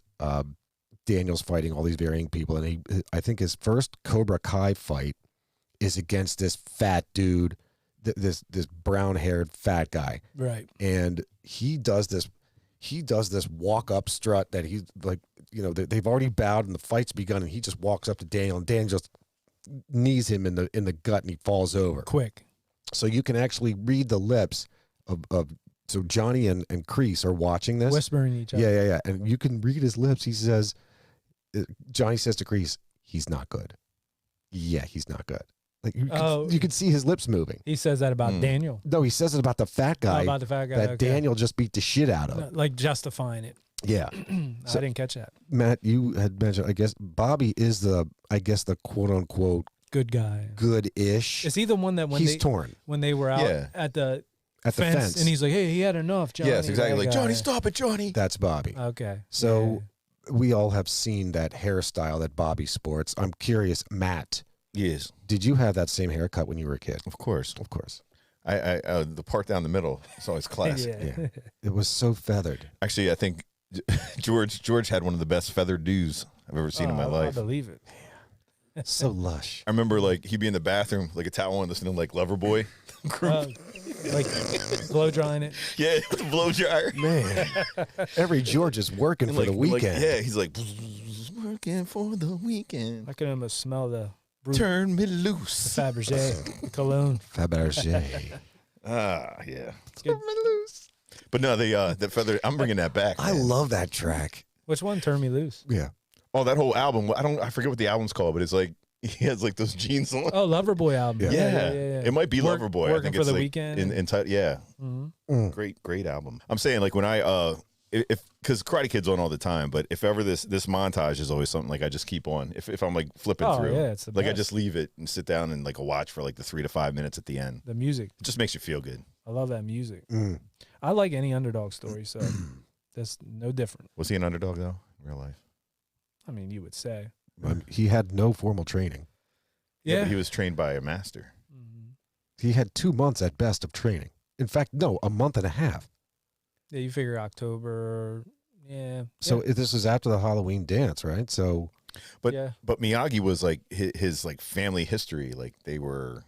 Daniel's fighting all these varying people, and I think his first Cobra Kai fight is against this fat dude, this brown haired fat guy, Right. and he does this walk up strut that he's like, they've already bowed and the fight's begun, and he just walks up to Daniel, and Daniel just knees him in the gut, and he falls over. Quick. So you can actually read the lips of so Johnny and Kreese are watching this. Whispering each other. Yeah. And you can read his lips. He says, Johnny says to Kreese, he's not good. Yeah, he's not good. Like you can see his lips moving. He says that about Daniel. No, he says it about the fat guy About the fat guy. that okay. Daniel just beat the shit out of. No, like justifying it. Yeah. I didn't catch that. Matt, you had mentioned, I guess Bobby is the quote unquote Good guy. good-ish. Is he the one that He's torn when they were out Yeah. at the at the fence. and he's like, hey, he had enough, Johnny. yes, exactly. that Like, guy. Johnny, stop it, Johnny. That's Bobby. Okay. So we all have seen that hairstyle that Bobby sports. I'm curious, Matt, Yes, did you have that same haircut when you were a kid? of course. Of course. The part down the middle, it's always classic. Yeah. It was so feathered. Actually, I think George had one of the best feathered dews I've ever seen in my I life. believe it. So lush. I remember like he'd be in the bathroom, like a towel, and listening to like Loverboy. Like blow drying it. Yeah, with the blow dryer. Man, every George is working And for the like, weekend. yeah, he's like working for the weekend. I can almost smell the Turn me loose. Fabergé cologne. Fabergé. Yeah. Good. Turn me loose. But no, the feather. I'm bringing that back. I man. love that track. Which one? Turn Me Loose. Yeah. Oh, that whole album. I forget what the album's called, but it's like he has like those jeans on. Oh, Loverboy album. Yeah. Yeah. It might be Loverboy. I Working think for it's the like weekend. yeah. Mm-hmm. Great album. I'm saying like when I because Karate Kid's on all the time, but if ever this montage is always something like I just keep on. If I'm like flipping Oh, through, yeah, it's the like I best. just leave it and sit down and like watch for like the 3 to 5 minutes at the end. The music. It just makes you feel good. I love that music. Mm. I like any underdog story, so that's no different. Was he an underdog though in real life? I mean, you would say. He had no formal training. Yeah, Yeah. but he was trained by a master. Mhm. He had 2 months at best of training. In fact, no, a month and a half. Yeah, you figure October. Yeah. So this was after the Halloween dance, right? So But yeah. but Miyagi was like his like family history. Like they were,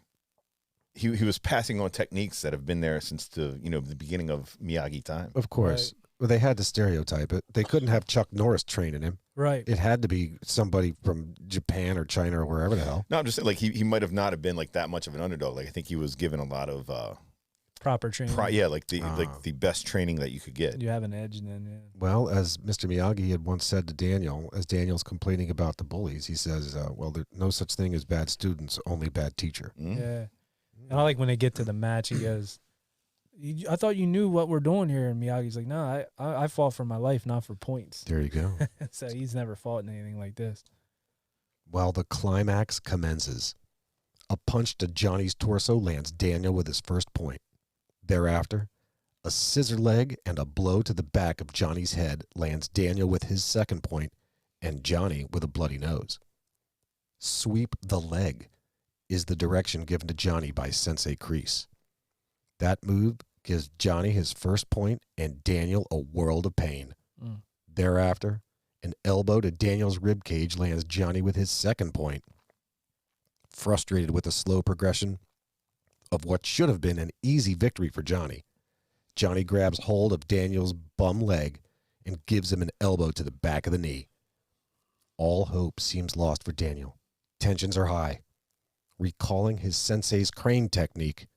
he was passing on techniques that have been there since the beginning of Miyagi time. of course, well, they had to stereotype it. They couldn't have Chuck Norris training him. Right. It had to be somebody from Japan or China or wherever the hell. No, I'm just saying like he might have not have been like that much of an underdog. Like I think he was given a lot of Proper training. like the best training that you could get. You have an edge then, yeah. Well, as Mr. Miyagi had once said to Daniel, as Daniel's complaining about the bullies, he says, well, there's no such thing as bad students, only bad teacher. Mm. Yeah. And I like when they get to the match, he goes, I thought you knew what we're doing here. And Miyagi's like, no, I fought for my life, not for points. There you go. So he's never fought in anything like this. While the climax commences, a punch to Johnny's torso lands Daniel with his first point. Thereafter, a scissor leg and a blow to the back of Johnny's head lands Daniel with his second point and Johnny with a bloody nose. Sweep the leg is the direction given to Johnny by Sensei Kreese. That move gives Johnny his first point and Daniel a world of pain. Mm. Thereafter, an elbow to Daniel's ribcage lands Johnny with his second point. Frustrated with the slow progression of what should have been an easy victory for Johnny, Johnny grabs hold of Daniel's bum leg and gives him an elbow to the back of the knee. All hope seems lost for Daniel. Tensions are high. Recalling his sensei's crane technique,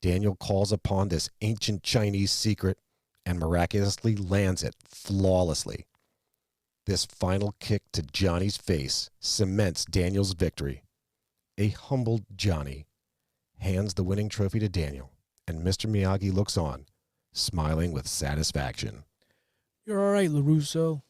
Daniel calls upon this ancient Chinese secret and miraculously lands it flawlessly. This final kick to Johnny's face cements Daniel's victory. A humbled Johnny hands the winning trophy to Daniel, and Mr. Miyagi looks on, smiling with satisfaction. You're all right, LaRusso.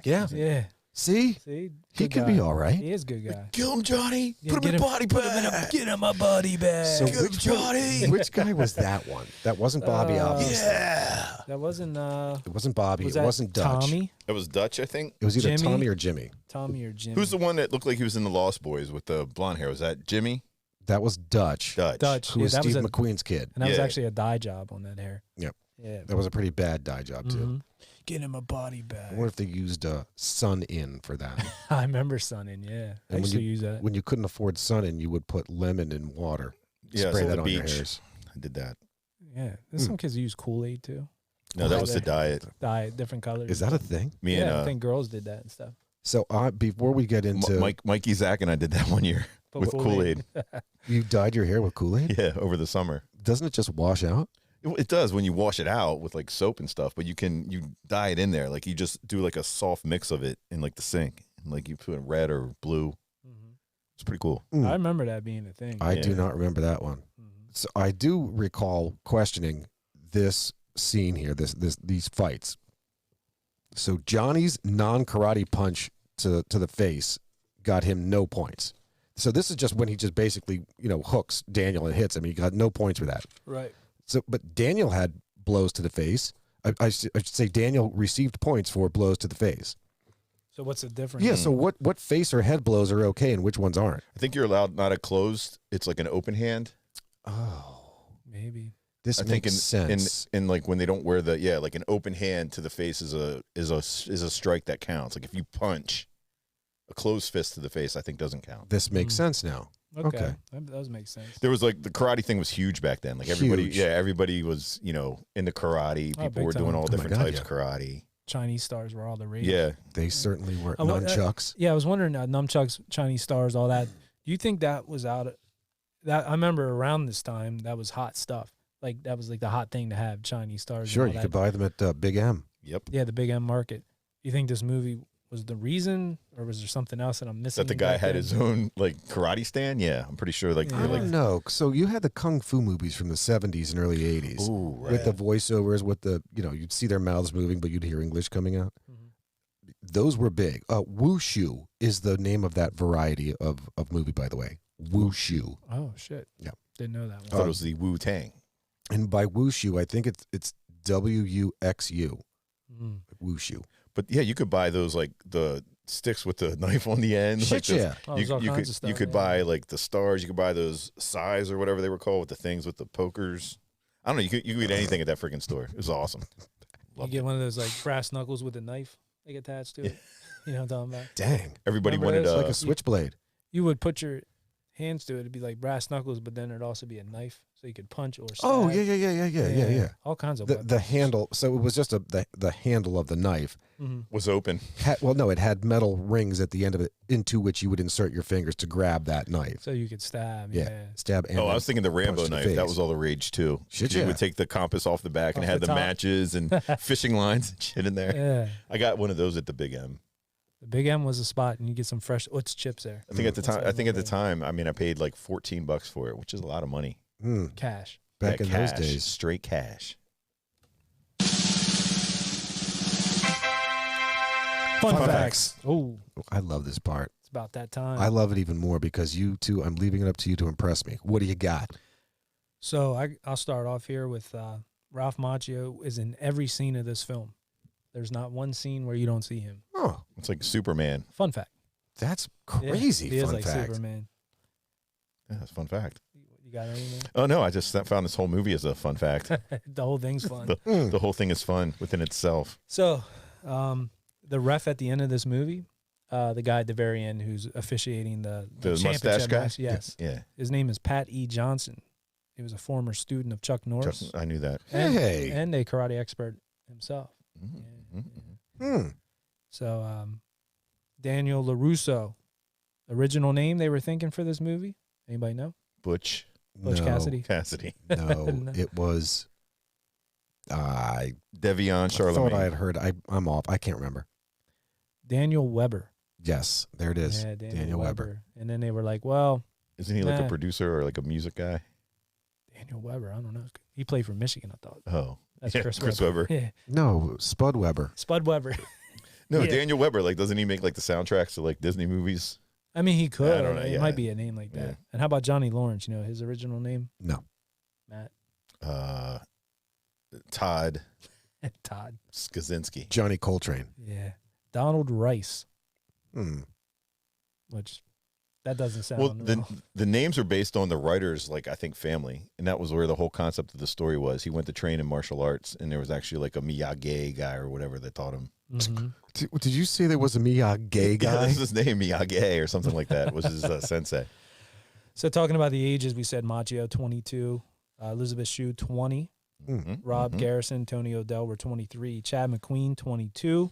Yeah. Yeah. See? See? He Good could guy. be all right. He is a good guy. Kill him, Johnny. Yeah, Put him in a body bag. Get him a body bag. So Kill him, Johnny. which guy was that one? That wasn't Bobby, obviously. Yeah. That wasn't It wasn't Bobby. was It that wasn't Dutch. Tommy? That was Dutch, I think. It was either Jimmy? Tommy or Jimmy. Tommy or Jimmy? Who's the one that looked like he was in the Lost Boys with the blonde hair? Was that Jimmy? That was Dutch. Dutch. Who Yeah, was that Steve was a, McQueen's kid. and that was Yeah. actually a dye job on that hair. Yep. Yeah. That was a pretty bad dye job, too. Mhm. Get him a body I bag. wonder if they used Sun In for that. I remember Sunning, yeah. I And used to use that. When you couldn't afford Sun In, you would put lemon in water. Yeah, Spray so that the on your beach. hairs. I did that. Yeah. There's some kids who use Kool-Aid too. No, that was the diet. Dye, different colors. Is that a thing? Me yeah, I and think girls did that and stuff. So before we get into Mikey, Zach, and I did that one year Put with Kool-Aid. you dyed your hair with Kool-Aid? Yeah, over the summer. Doesn't it just wash out? It does when you wash it out with like soap and stuff, but you dye it in there. Like you just do like a soft mix of it in like the sink. And like you put red or blue. Mhm. It's pretty cool. I remember that being a thing. I do Yeah. not remember that one. Mhm. So I do recall questioning this scene here, these fights. So Johnny's non-karate punch to the face got him no points. So this is just when he just basically, hooks Daniel and hits him. He got no points for that. Right. So, but Daniel had blows to the face. I should say Daniel received points for blows to the face. So what's the difference? Yeah. So what face or head blows are okay and which ones aren't? I think you're allowed not a closed. It's like an open hand. Oh. Maybe. This I think makes sense. in like when they don't wear like an open hand to the face is a strike that counts. Like if you punch a closed fist to the face, I think doesn't count. This makes sense now. Okay. That does make sense. There was like the karate thing was huge back then. Like everybody, Huge. everybody was into karate. Oh, People big were doing time. all Oh my different God, types yeah. of karate. Chinese stars were all the rage. Yeah, They certainly were. I wa- Nunchucks. Yeah, I was wondering, nunchucks, Chinese stars, all that. Do you think that was that I remember around this time, that was hot stuff. Like, that was like the hot thing to have, Chinese stars. and Sure, all you that. could buy them at Big M. yep. Yeah, the Big M market. You think this movie was the reason, or was there something else that I'm missing? That the guy back had then? his own like karate stand. Yeah, I'm pretty sure. Like, Yeah. I they're like, don't know. So you had the kung fu movies from the 70s and early 80s ooh, right. with the voiceovers, with the, you'd see their mouths moving, but you'd hear English coming out. Mhm. Those were big. Wushu is the name of that variety of movie, by the way. Wushu. Oh, shit. Yeah. Didn't know that I one. thought it was the Wu Tang. And by Wushu, I think it's WUXU. Mm. Wushu. But yeah, you could buy those like the sticks with the knife on the end. Shit, like this. yeah. Oh, You, there's all you kinds could of stuff, you could yeah. buy like the stars. You could buy those size or whatever they were called with the things with the pokers. I don't know. You could get anything at that freaking store. It was awesome. You Loved get it. one of those like brass knuckles with a knife like attached to it. You know what I'm talking about? Dang. Everybody Remember wanted those? Like a switchblade. You would put your hands to it. It'd be like brass knuckles, but then it'd also be a knife, so you could punch or stab. Oh, yeah. All kinds of The weapons. handle, so it was just the handle of the knife. Mhm. was open. Well, no, it had metal rings at the end of it into which you would insert your fingers to grab that knife. So you could stab. Yeah. Yeah. Stab and Oh, I then was thinking the Rambo punch the knife. That face. was all the rage too. Shit, You yeah. would take the compass off the back and it Off had the the top. matches and fishing lines and shit in there. Yeah. I got one of those at the Big M. The Big M was a spot, and you get some fresh Utz chips there. I think at the That's time. what I think at the I'm time. I mean, I paid like $14 for it, which is a lot of money. Cash. Back Yeah, in cash, those days. straight cash. Fun, Fun facts. Oh, I love this part. it's about that time. I love it even more because you two, I'm leaving it up to you to impress me. What do you got? So I'll start off here with Ralph Macchio is in every scene of this film. There's not one scene where you don't see him. Oh, It's like Superman. Fun fact. that's Yeah, crazy. he is Fun like fact. Superman. Yeah, that's a fun fact. You got anything? Oh no, I just found this whole movie as a fun fact. The whole thing's fun. The whole thing is fun within itself. So, the ref at the end of this movie, the guy at the very end who's officiating the The championship mustache guy? match, yes, Yeah, his name is Pat E. Johnson. He was a former student of Chuck Norris I knew that. Hey. and a karate expert himself. Mhm. Hmm. So, Daniel LaRusso, original name they were thinking for this movie. Anybody know? Butch Butch No, Cassidy. Cassidy, No, No. it was. I Devion thought I Charlemagne. had heard. I'm off. I can't remember. Daniel Weber. Yes, there it is. Yeah, Daniel Weber. And then they were like, well, Isn't he like Nah. a producer or like a music guy? Daniel Weber, I don't know. He played for Michigan, I thought. Oh, That's yeah, Chris Webber. Yeah. No, Spud Weber. Spud Weber. no, Yeah. Daniel Weber. Like, doesn't he make like the soundtracks to like Disney movies? I mean, he could. I don't know, It yeah. might be a name like that. Yeah. And how about Johnny Lawrence? You know his original name? No. Matt. Todd Todd. Skaczynski. Johnny Coltrane. Yeah. Donald Rice, Hmm. which that doesn't sound Well, real. the names are based on the writer's, like, I think, family. And that was where the whole concept of the story was. He went to train in martial arts, and there was actually like a Miyagi guy or whatever that taught him. Mhm. Did you say there was a Miyagi Yeah, guy? that's his name, Miyagi or something like that, was his sensei. So talking about the ages, we said Macchio 22, Elizabeth Shue 20, Mhm, Rob mhm. Garrison, Tony O'Dell were 23, Chad McQueen 22,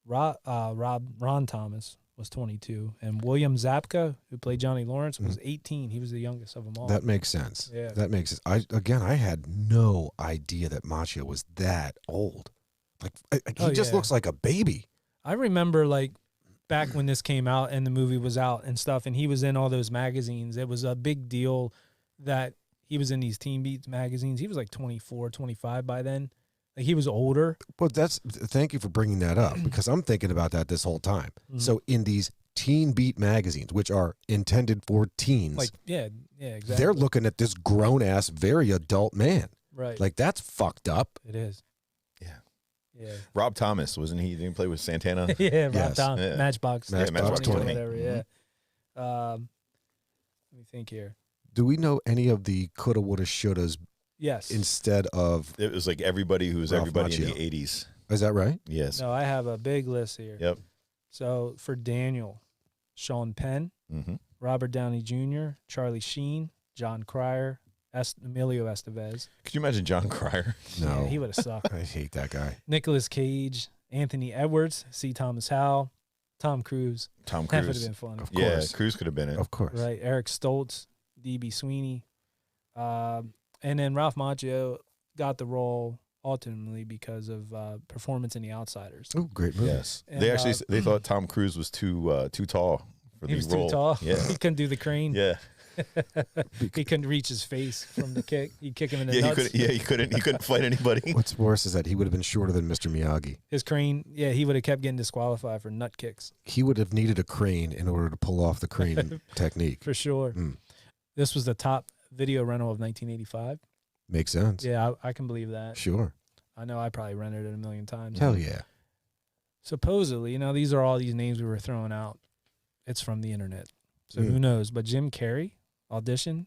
Ron Thomas was 22, and William Zabka, who played Johnny Lawrence, was 18. He was the youngest of them all. That makes sense. Yeah. That makes sense. I had no idea that Macchio was that old. Like he Oh, just yeah. looks like a baby. I remember like back when this came out and the movie was out and stuff, and he was in all those magazines. It was a big deal that he was in these Teen Beats magazines. He was like 24, 25 by then. Like he was older. Well, thank you for bringing that up because I'm thinking about that this whole time. Mhm. So in these Teen Beat magazines, which are intended for teens, Like, yeah, exactly. they're looking at this grown ass, very adult man. right. Like that's fucked up. It is. Yeah. Yeah. Rob Thomas, wasn't he? Didn't he play with Santana? Yeah, Rob Yes. Tom, Yeah. Matchbox. Matchbox 20. Whatever, Mhm. yeah. Let me think here. Do we know any of the coulda, woulda, shouldas Yes. instead of? It was like everybody who was Ralph everybody in Macchio. the 80s. Is that right? Yes. No, I have a big list here. Yep. So for Daniel, Sean Penn, Mm-hmm. Robert Downey Jr., Charlie Sheen, John Cryer, Emilio Estevez. Could you imagine John Cryer? No. Yeah, he would have sucked. I hate that guy. Nicolas Cage, Anthony Edwards, C. Thomas Howell, Tom Cruise. Tom That would have Cruise. been fun. Of Yeah, course. Cruise could have been it. Of course. Right. Eric Stoltz, D.B. Sweeney. And then Ralph Macchio got the role ultimately because of performance in The Outsiders. Oh, great movie. Yes. And, They actually they thought Tom Cruise was too tall for He the was role. too tall. Yeah. He couldn't do the crane. Yeah. He couldn't reach his face from the kick. He'd kick him in the Yeah, nuts. he couldn't fight anybody. What's worse is that he would have been shorter than Mr. Miyagi. His crane, yeah, he would have kept getting disqualified for nut kicks. He would have needed a crane in order to pull off the crane technique. For sure. Mm. This was the top video rental of 1985. Makes sense. Yeah, I can believe that. Sure. I know I probably rented it a million times. Hell yeah. Supposedly, these are all these names we were throwing out. It's from the internet. So who Mm. knows? But Jim Carrey auditioned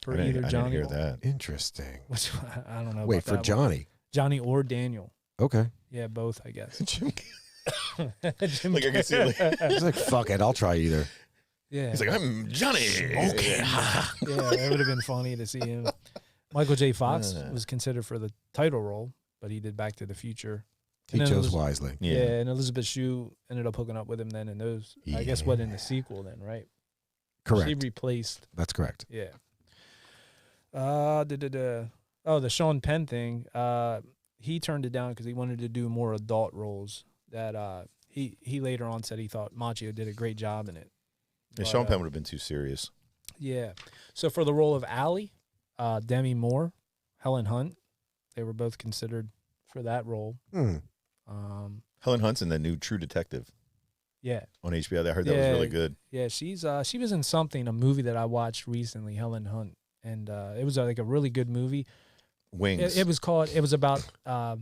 for I either didn't Johnny hear that. Interesting. which I don't know. Wait, about for that one. Johnny. Johnny or Daniel. Okay. Yeah, both, I guess. Jim, Jim Like, I can see, like- He's like, fuck it, I'll try either. yeah. he's like, I'm Johnny. Okay. Yeah, it would have been funny to see him. Michael J. Fox Yeah. was considered for the title role, but he did Back to the Future. He And then it chose was- wisely. Yeah. Yeah. And Elizabeth Shue ended up hooking up with him then in those. I guess what in the sequel then, right? She Correct. replaced. That's correct. Yeah. Oh, the Sean Penn thing. He turned it down because he wanted to do more adult roles. That he later on said he thought Macchio did a great job in it. Yeah, But, Sean Penn would have been too serious. Yeah. So for the role of Allie, Demi Moore, Helen Hunt, they were both considered for that role. Hmm. Helen Hunt's in the new True Detective Yeah. on HBO. I heard that was Yeah. really good. Yeah, she was in a movie that I watched recently, Helen Hunt, and it was like a really good movie. Wings. It was about no,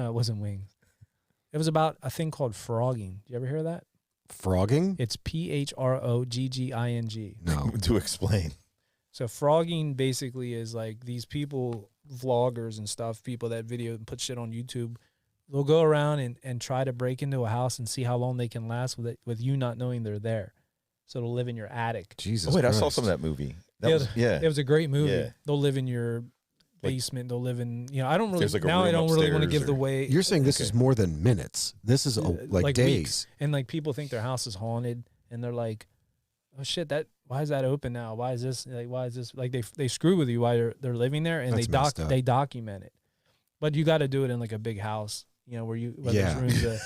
it wasn't Wings. It was about a thing called frogging. Do you ever hear of that? Frogging? It's PHROGGING. No. to explain. So frogging basically is like these people, vloggers and stuff, people that video and put shit on YouTube. They'll go around and try to break into a house and see how long they can last with it, with you not knowing they're there. So they'll live in your attic. Jesus Oh, wait, Christ. I saw some of that movie. That Yeah, was, yeah. It was a great movie. Yeah. They'll live in your Like- basement. They'll live in, I don't really, There's like a now I room don't really want to upstairs give the or- way. You're saying this Okay. is more than minutes. This is like days. weeks. And like people think their house is haunted and they're like, oh shit, why is that open now? Why is this like they screw with you while they're living there and That's messed up. they document it. But you got to do it in like a big house, where Yeah. there's rooms you Like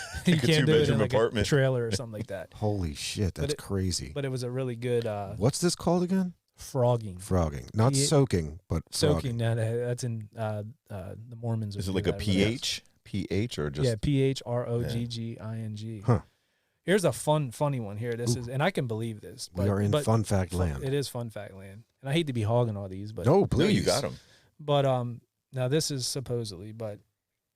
a can't do it in two-bedroom like apartment. a trailer or something like that. Holy shit, that's it- crazy. But it was a really good What's this called again? frogging. Frogging. Not P- soaking, but Soaking, frogging. that's in the Mormons. Is it would like do a that. PH? PH or just Yeah, PHROGGING. Huh. Here's a funny one here. This is, and I can believe this. We are in fun fact land. It is fun fact land, and I hate to be hogging all these, but No, No, please. you got him. But now this is supposedly, but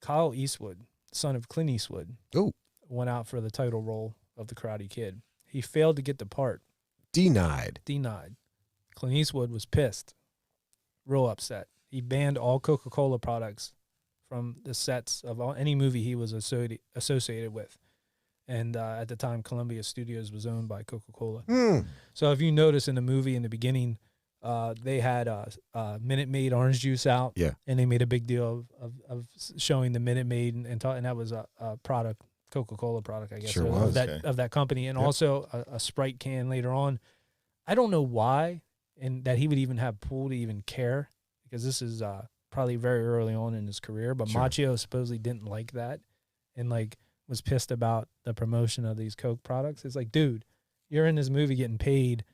Kyle Eastwood, son of Clint Eastwood, Oh. went out for the title role of the Karate Kid. He failed to get the part, Denied. denied. Clint Eastwood was pissed, real upset. He banned all Coca-Cola products from the sets of any movie he was associated with. And at the time, Columbia Studios was owned by Coca-Cola. Hmm. So if you notice in the movie in the beginning, they had Minute Maid orange juice out. Yeah. And they made a big deal of showing the Minute Maid and that was a product, Coca-Cola product, I guess, Sure of was. that Okay. of that company, and Yep. also a Sprite can later on. I don't know why, and that he would even have Poole to even care, because this is probably very early on in his career. But Sure. Macchio supposedly didn't like that, and like was pissed about the promotion of these Coke products. It's like, dude, you're in this movie getting paid.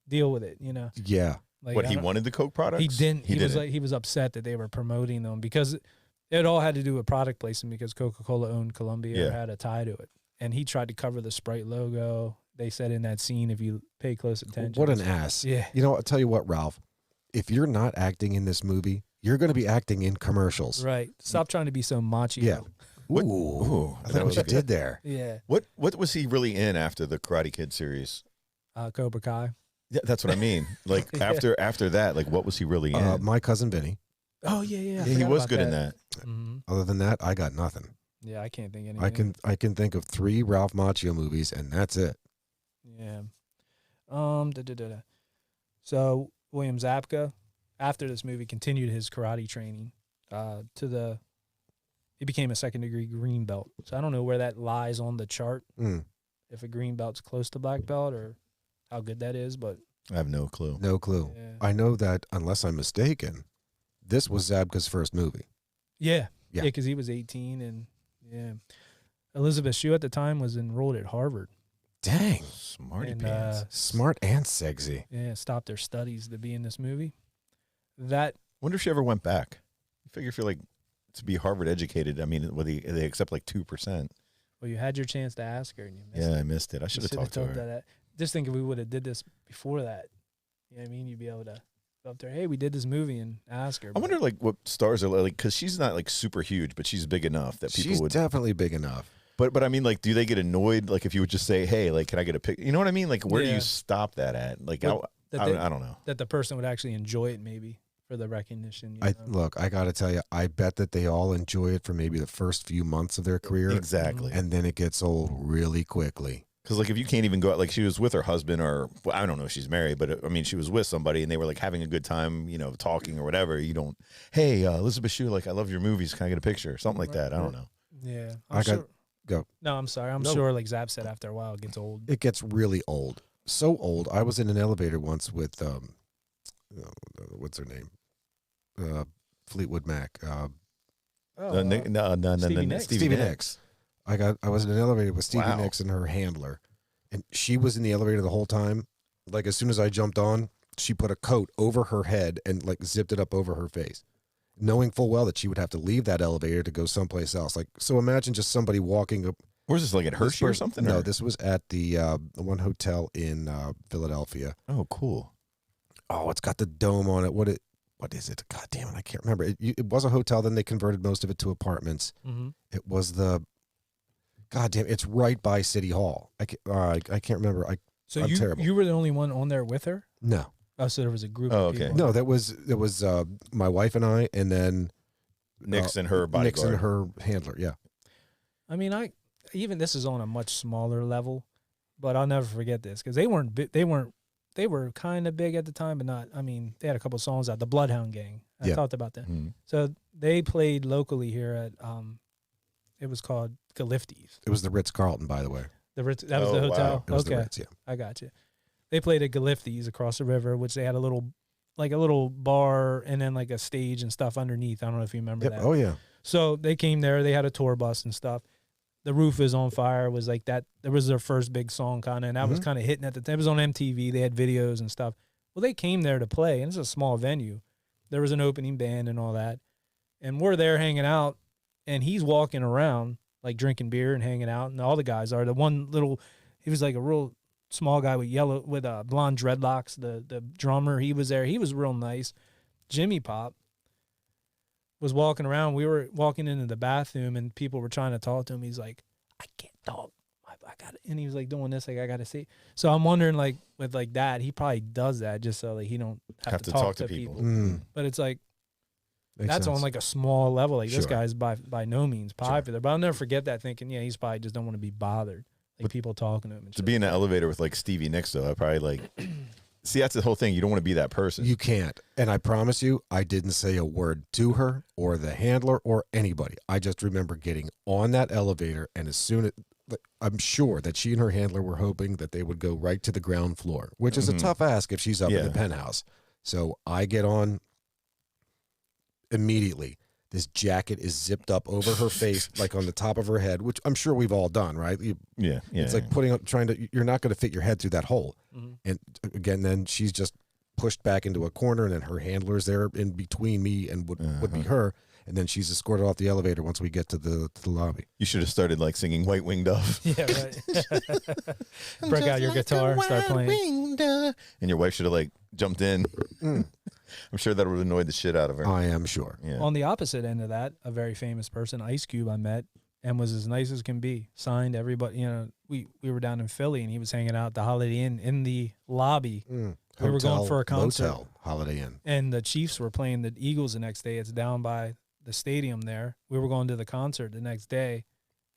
Deal with it, Yeah. Like, What, I he don't- wanted the Coke products? He didn't. He was didn't. like, he was upset that they were promoting them because it all had to do with product placement, because Coca-Cola owned Columbia or Yeah. had a tie to it, and he tried to cover the Sprite logo. They said in that scene, if you pay close attention, What an ass. yeah. You know, I'll tell you what, Ralph. If you're not acting in this movie, you're going to be acting in commercials. Right. Stop trying to be so macho. Yeah. What- Ooh. Ooh, I that like was what you good. did there. Yeah. What was he really in after the Karate Kid series? Cobra Kai. Yeah, that's what I mean. Like Yeah. after that, like what was he really in? My cousin Vinny. Oh yeah, yeah. I Yeah, he forgot was about good in that. Hmm. Other than that, I got nothing. Yeah, I can't think of anything. I can think of 3 Ralph Macchio movies, and that's it. Yeah. So William Zabka, after this movie, continued his karate training. He became a second-degree green belt. So I don't know where that lies on the chart. Mm, If a green belt's close to black belt or how good that is, but I have no clue. no clue. yeah, I know that, unless I'm mistaken, this was Zabka's first movie. yeah, Yeah. because he was 18, and yeah, Elizabeth Shue at the time was enrolled at Harvard, Dang. Smarty and pants. Smart and sexy. yeah, stopped their studies to be in this movie. That Wonder if she ever went back. I figure if you're like to be Harvard educated, I mean, they accept like 2%. well, you had your chance to ask her, and you missed Yeah, it. I missed it. I You should have shoulda talked to told her. that. Just think if we would have did this before that, you know what I mean? You'd be able to go up there, hey, we did this movie, and ask her. I but- wonder like what stars are like because she's not like super huge, but she's big enough that people She's would. definitely big enough. But I mean, like, do they get annoyed? Like, if you would just say, "Hey, like, can I get a pic?" You know what I mean? Like, where do Yeah. you stop that at? Like, But that they- I don't know. that the person would actually enjoy it, maybe for the recognition. You know? Look, I got to tell you, I bet that they all enjoy it for maybe the first few months of their career, Exactly. and then it gets old really quickly. Because like, if you can't even go out, like, she was with her husband, or well, I don't know if she's married, but I mean, she was with somebody, and they were like having a good time, you know, talking or whatever. You don't, hey, Elizabeth Shue, like, I love your movies. Can I get a picture? Something like that. I don't know. Yeah, I got- go. No, I'm sorry. I'm No. sure, like Zap said, after a while, it gets old. It gets really old. So old. I was in an elevator once with what's her name? Fleetwood Mac. Stevie Nicks. Stevie Nicks. I was in an elevator with Stevie Wow. Nicks and her handler, and she was in the elevator the whole time. Like, as soon as I jumped on, she put a coat over her head and like zipped it up over her face, knowing full well that she would have to leave that elevator to go someplace else. Like, so imagine just somebody walking up. Where's this, like, at Hershey or something? No, or? this was at the one hotel in Philadelphia. Oh, cool. Oh, it's got the dome on it. What is it? God damn it, I can't remember. It was a hotel. Then they converted most of it to apartments. Mm-hmm. It was the. God damn! It's right by City Hall. I can't remember. So I'm terrible. you were the only one on there with her? No, Oh, so there was a group. Oh, of okay. people. no. There was my wife and I, and then Nick's and her bodyguard. Nick's and her handler. Yeah. I mean, even this is on a much smaller level, but I'll never forget this because they weren't. They were kind of big at the time, but not. I mean, they had a couple songs out. The Bloodhound Gang. I Yeah. talked about that. Mhm. So they played locally here at. It was called Galiftes. It was the Ritz Carlton, by the way. The Ritz, that was Oh, the wow. hotel. It was the Okay, Ritz. Yeah. I got you. They played at Galiftes across the river, which they had a little bar and then like a stage and stuff underneath. I don't know if you remember Yep. that. Oh yeah. So they came there. They had a tour bus and stuff. The Roof is on Fire was like that. That was their first big song, kind of, and that was Mhm. kind of hitting at the time. It was on MTV. They had videos and stuff. Well, they came there to play, and it's a small venue. There was an opening band and all that, and we're there hanging out, and he's walking around like drinking beer and hanging out, and all the guys are. The one little, he was like a real small guy with blonde dreadlocks. The drummer, he was there. He was real nice. Jimmy Pop was walking around. We were walking into the bathroom, and people were trying to talk to him. He's like, I can't talk. I got it. And he was like doing this, like, I got to see. So I'm wondering, like, with like that, he probably does that just so like he don't have to talk to people. Mm, But it's like, makes that's sense. on like a small level. Like this Sure. guy's by no means popular. But I'll never forget that thinking, yeah, he's probably just don't want to be bothered. Like But people talking to him. And To shit. be in the elevator with like Stevie Nicks, though, I probably like. See, that's the whole thing. You don't want to be that person. You can't. And I promise you, I didn't say a word to her or the handler or anybody. I just remember getting on that elevator, and as soon as I'm sure that she and her handler were hoping that they would go right to the ground floor, which is Mhm. a tough ask if she's up in Yeah. the penthouse. So I get on immediately. This jacket is zipped up over her face, like on the top of her head, which I'm sure we've all done, right? yeah. It's like you're not going to fit your head through that hole. Mhm. And again, then she's just pushed back into a corner, and then her handler's there in between me and would be her. And then she's escorted off the elevator once we get to the lobby. You should have started like singing White Winged Dove. Yeah, right. Break out your guitar, start playing. And your wife should have like jumped in. Mm. I'm sure that would have annoyed the shit out of her. I am sure. Yeah. On the opposite end of that, a very famous person, Ice Cube, I met and was as nice as can be. Signed everybody. You know, we were down in Philly, and he was hanging out at the Holiday Inn in the lobby. We were Hotel, going for a concert. motel, Holiday Inn. And the Chiefs were playing the Eagles the next day. It's down by the stadium there. We were going to the concert the next day.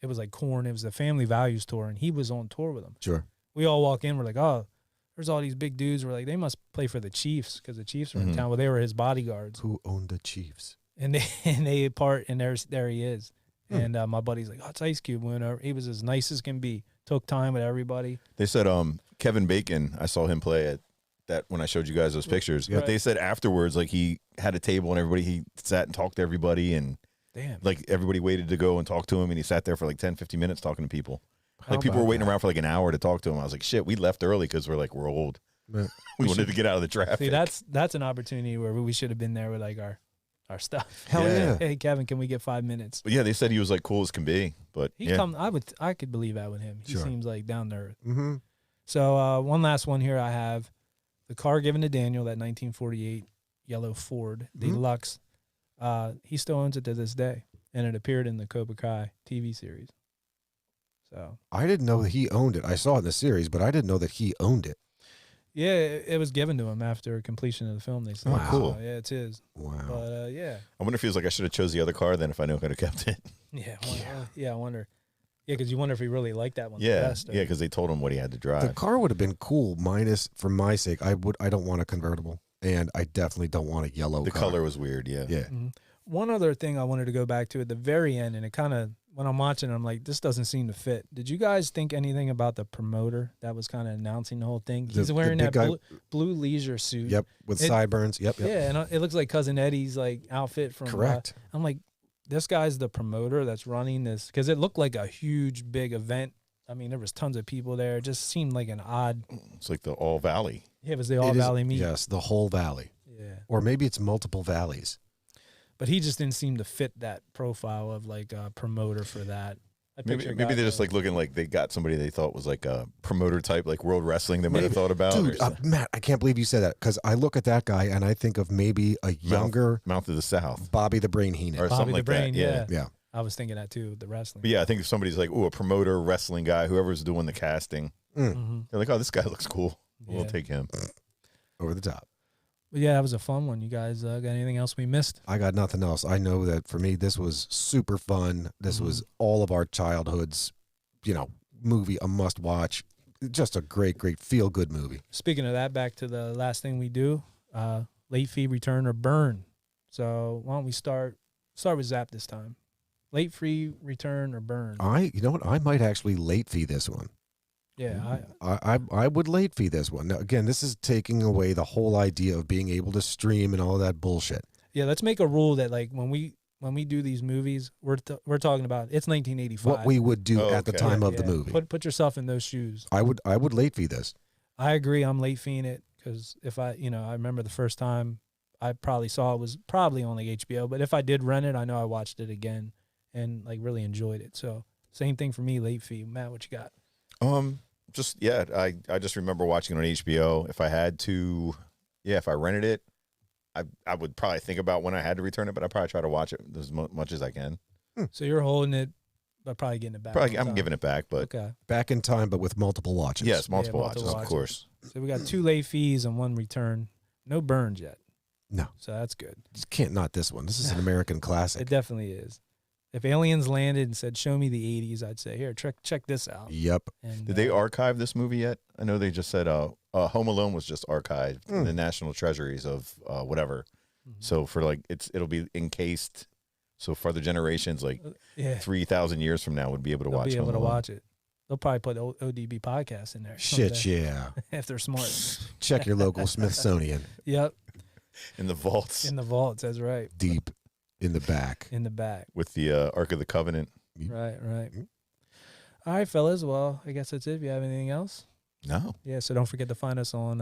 It was like Korn. It was the Family Values tour, and he was on tour with them. Sure. We all walk in. We're like, oh, there's all these big dudes. We're like, they must play for the Chiefs because the Chiefs are in town. Well, they were his bodyguards. Who owned the Chiefs? And they part, and there he is. And my buddy's like, oh, it's Ice Cube. Went over. He was as nice as can be. Took time with everybody. They said Kevin Bacon, I saw him play at that when I showed you guys those pictures. Yeah. But they said afterwards, like he had a table and everybody, he sat and talked to everybody, and Damn. like everybody waited to go and talk to him, and he sat there for like 10, 15 minutes talking to people. How Like people were about waiting that? around for like an hour to talk to him. I was like, shit, we left early because we're old. Yeah. We wanted to get out of the traffic. See, that's an opportunity where we should have been there with like our stuff. Hell Yeah. yeah. Hey, Kevin, can we get 5 minutes? But yeah, they said he was like cool as can be. But He yeah, come. I could believe that with him. He Sure. seems like down to earth. Mm-hmm. So one last one here. I have the car given to Daniel, that 1948 yellow Ford Deluxe. He still owns it to this day, and it appeared in the Cobra Kai TV series. So I didn't know that he owned it. I saw it in the series, but I didn't know that he owned it. yeah, it was given to him after completion of the film. They said, Wow. Cool. So, yeah, it's his. Wow. But yeah, I wonder if he was like, I should have chose the other car then if I knew I could have kept it. I wonder. Yeah, because you wonder if he really liked that one. the Yeah, best, or- yeah, because they told him what he had to drive. The car would have been cool, minus for my sake. I don't want a convertible, and I definitely don't want a yellow The car. color was weird, yeah. Yeah. Mhm. One other thing I wanted to go back to at the very end, and it kind of, when I'm watching, I'm like, this doesn't seem to fit. Did you guys think anything about the promoter that was kind of announcing the whole thing? He's The wearing big that guy- blue leisure suit. Yep, with It- sideburns. Yep. Yeah, and it looks like Cousin Eddie's like outfit from. Correct. I'm like, this guy's the promoter that's running this, because it looked like a huge, big event. I mean, there was tons of people there. It just seemed like an odd. It's like the All Valley. It was the All It is- Valley meet. Yes, the whole valley, Yeah, or maybe it's multiple valleys. but he just didn't seem to fit that profile of like a promoter for that. I Maybe picture they're guys just like looking like they got somebody they thought was like a promoter type, like World Wrestling they might have Maybe. thought about. Dude, or something. Matt, I can't believe you said that, because I look at that guy and I think of maybe a younger Mouth of the South. Bobby the Brain Heenan. Or Bobby something the like Brain. that. Yeah. Yeah. I was thinking that too, the wrestling. But yeah, I think if somebody's like, oh, a promoter, wrestling guy, whoever's doing the casting, Mm-hmm. they're like, oh, this guy looks cool. We'll Yeah. take him. Over the top. But yeah, that was a fun one. You guys got anything else we missed? I got nothing else. I know that for me, this was super fun. This was all of our childhood's, movie, a must watch. Just a great, great feel good movie. Speaking of that, back to the last thing we do, late fee, return, or burn. So why don't we start with Zap this time? Late fee, return, or burn? You know what? I might actually late fee this one. Yeah, I would late fee this one. Now, again, this is taking away the whole idea of being able to stream and all that bullshit. yeah. Let's make a rule that like when we do these movies, we're talking about it's 1985. What we would do Oh, at the okay. time of the Yeah. movie. Put yourself in those shoes. I would late fee this. I agree. I'm late feeing it because if I remember the first time I probably saw it was probably on like HBO. But if I did rent it, I know I watched it again and like really enjoyed it. So same thing for me, late fee. Matt, what you got? Just yeah, I just remember watching it on HBO. If I had to, if I rented it, I would probably think about when I had to return it, but I probably try to watch it as much as I can. So you're holding it, but probably getting it back. Probably on I'm time. giving it back, but Okay. Back in time, but with multiple watches. yes, multiple multiple watches, watches. of course. So we got 2 late fees and 1 return. No burns yet. No. So that's good. Just can't not this one. This is an American classic. It definitely is. If aliens landed and said, "Show me the '80s," I'd say, "Here, check this out." Yep. And, Did they archive this movie yet? I know they just said Home Alone was just archived in the National Treasuries of whatever. So for like it'll be encased. So further generations, like Yeah, 3,000 years from now, would be able to they'll watch. be able Home to Alone. watch it. They'll probably put ODB podcast in there. Shit, someday, yeah. if they're smart. Check your local Smithsonian. Yep, in the vaults in the vaults. That's right. Deep in the back. In the back. with the Ark of the Covenant. Right. All right, fellas. Well, I guess that's it. If you have anything else. No, Yeah, so don't forget to find us on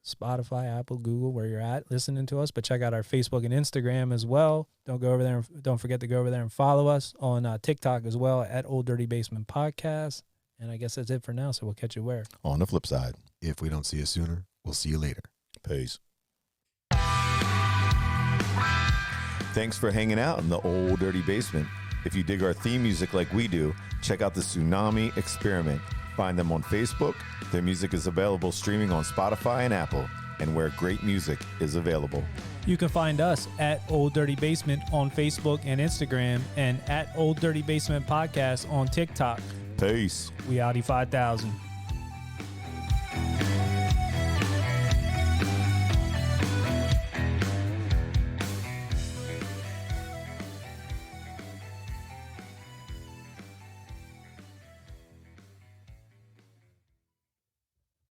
Spotify, Apple, Google, where you're at listening to us. But check out our Facebook and Instagram as well. Don't forget to go over there and follow us on TikTok as well at Old Dirty Basement Podcast. And I guess that's it for now. So we'll catch you where. on the flip side, If we don't see you sooner, we'll see you later. peace. Thanks for hanging out in the Old Dirty Basement. If you dig our theme music like we do, check out the Tsunami Experiment. Find them on Facebook. Their music is available streaming on Spotify and Apple, and where great music is available. You can find us at Old Dirty Basement on Facebook and Instagram, and at Old Dirty Basement Podcast on TikTok. Peace. We Audi 5000.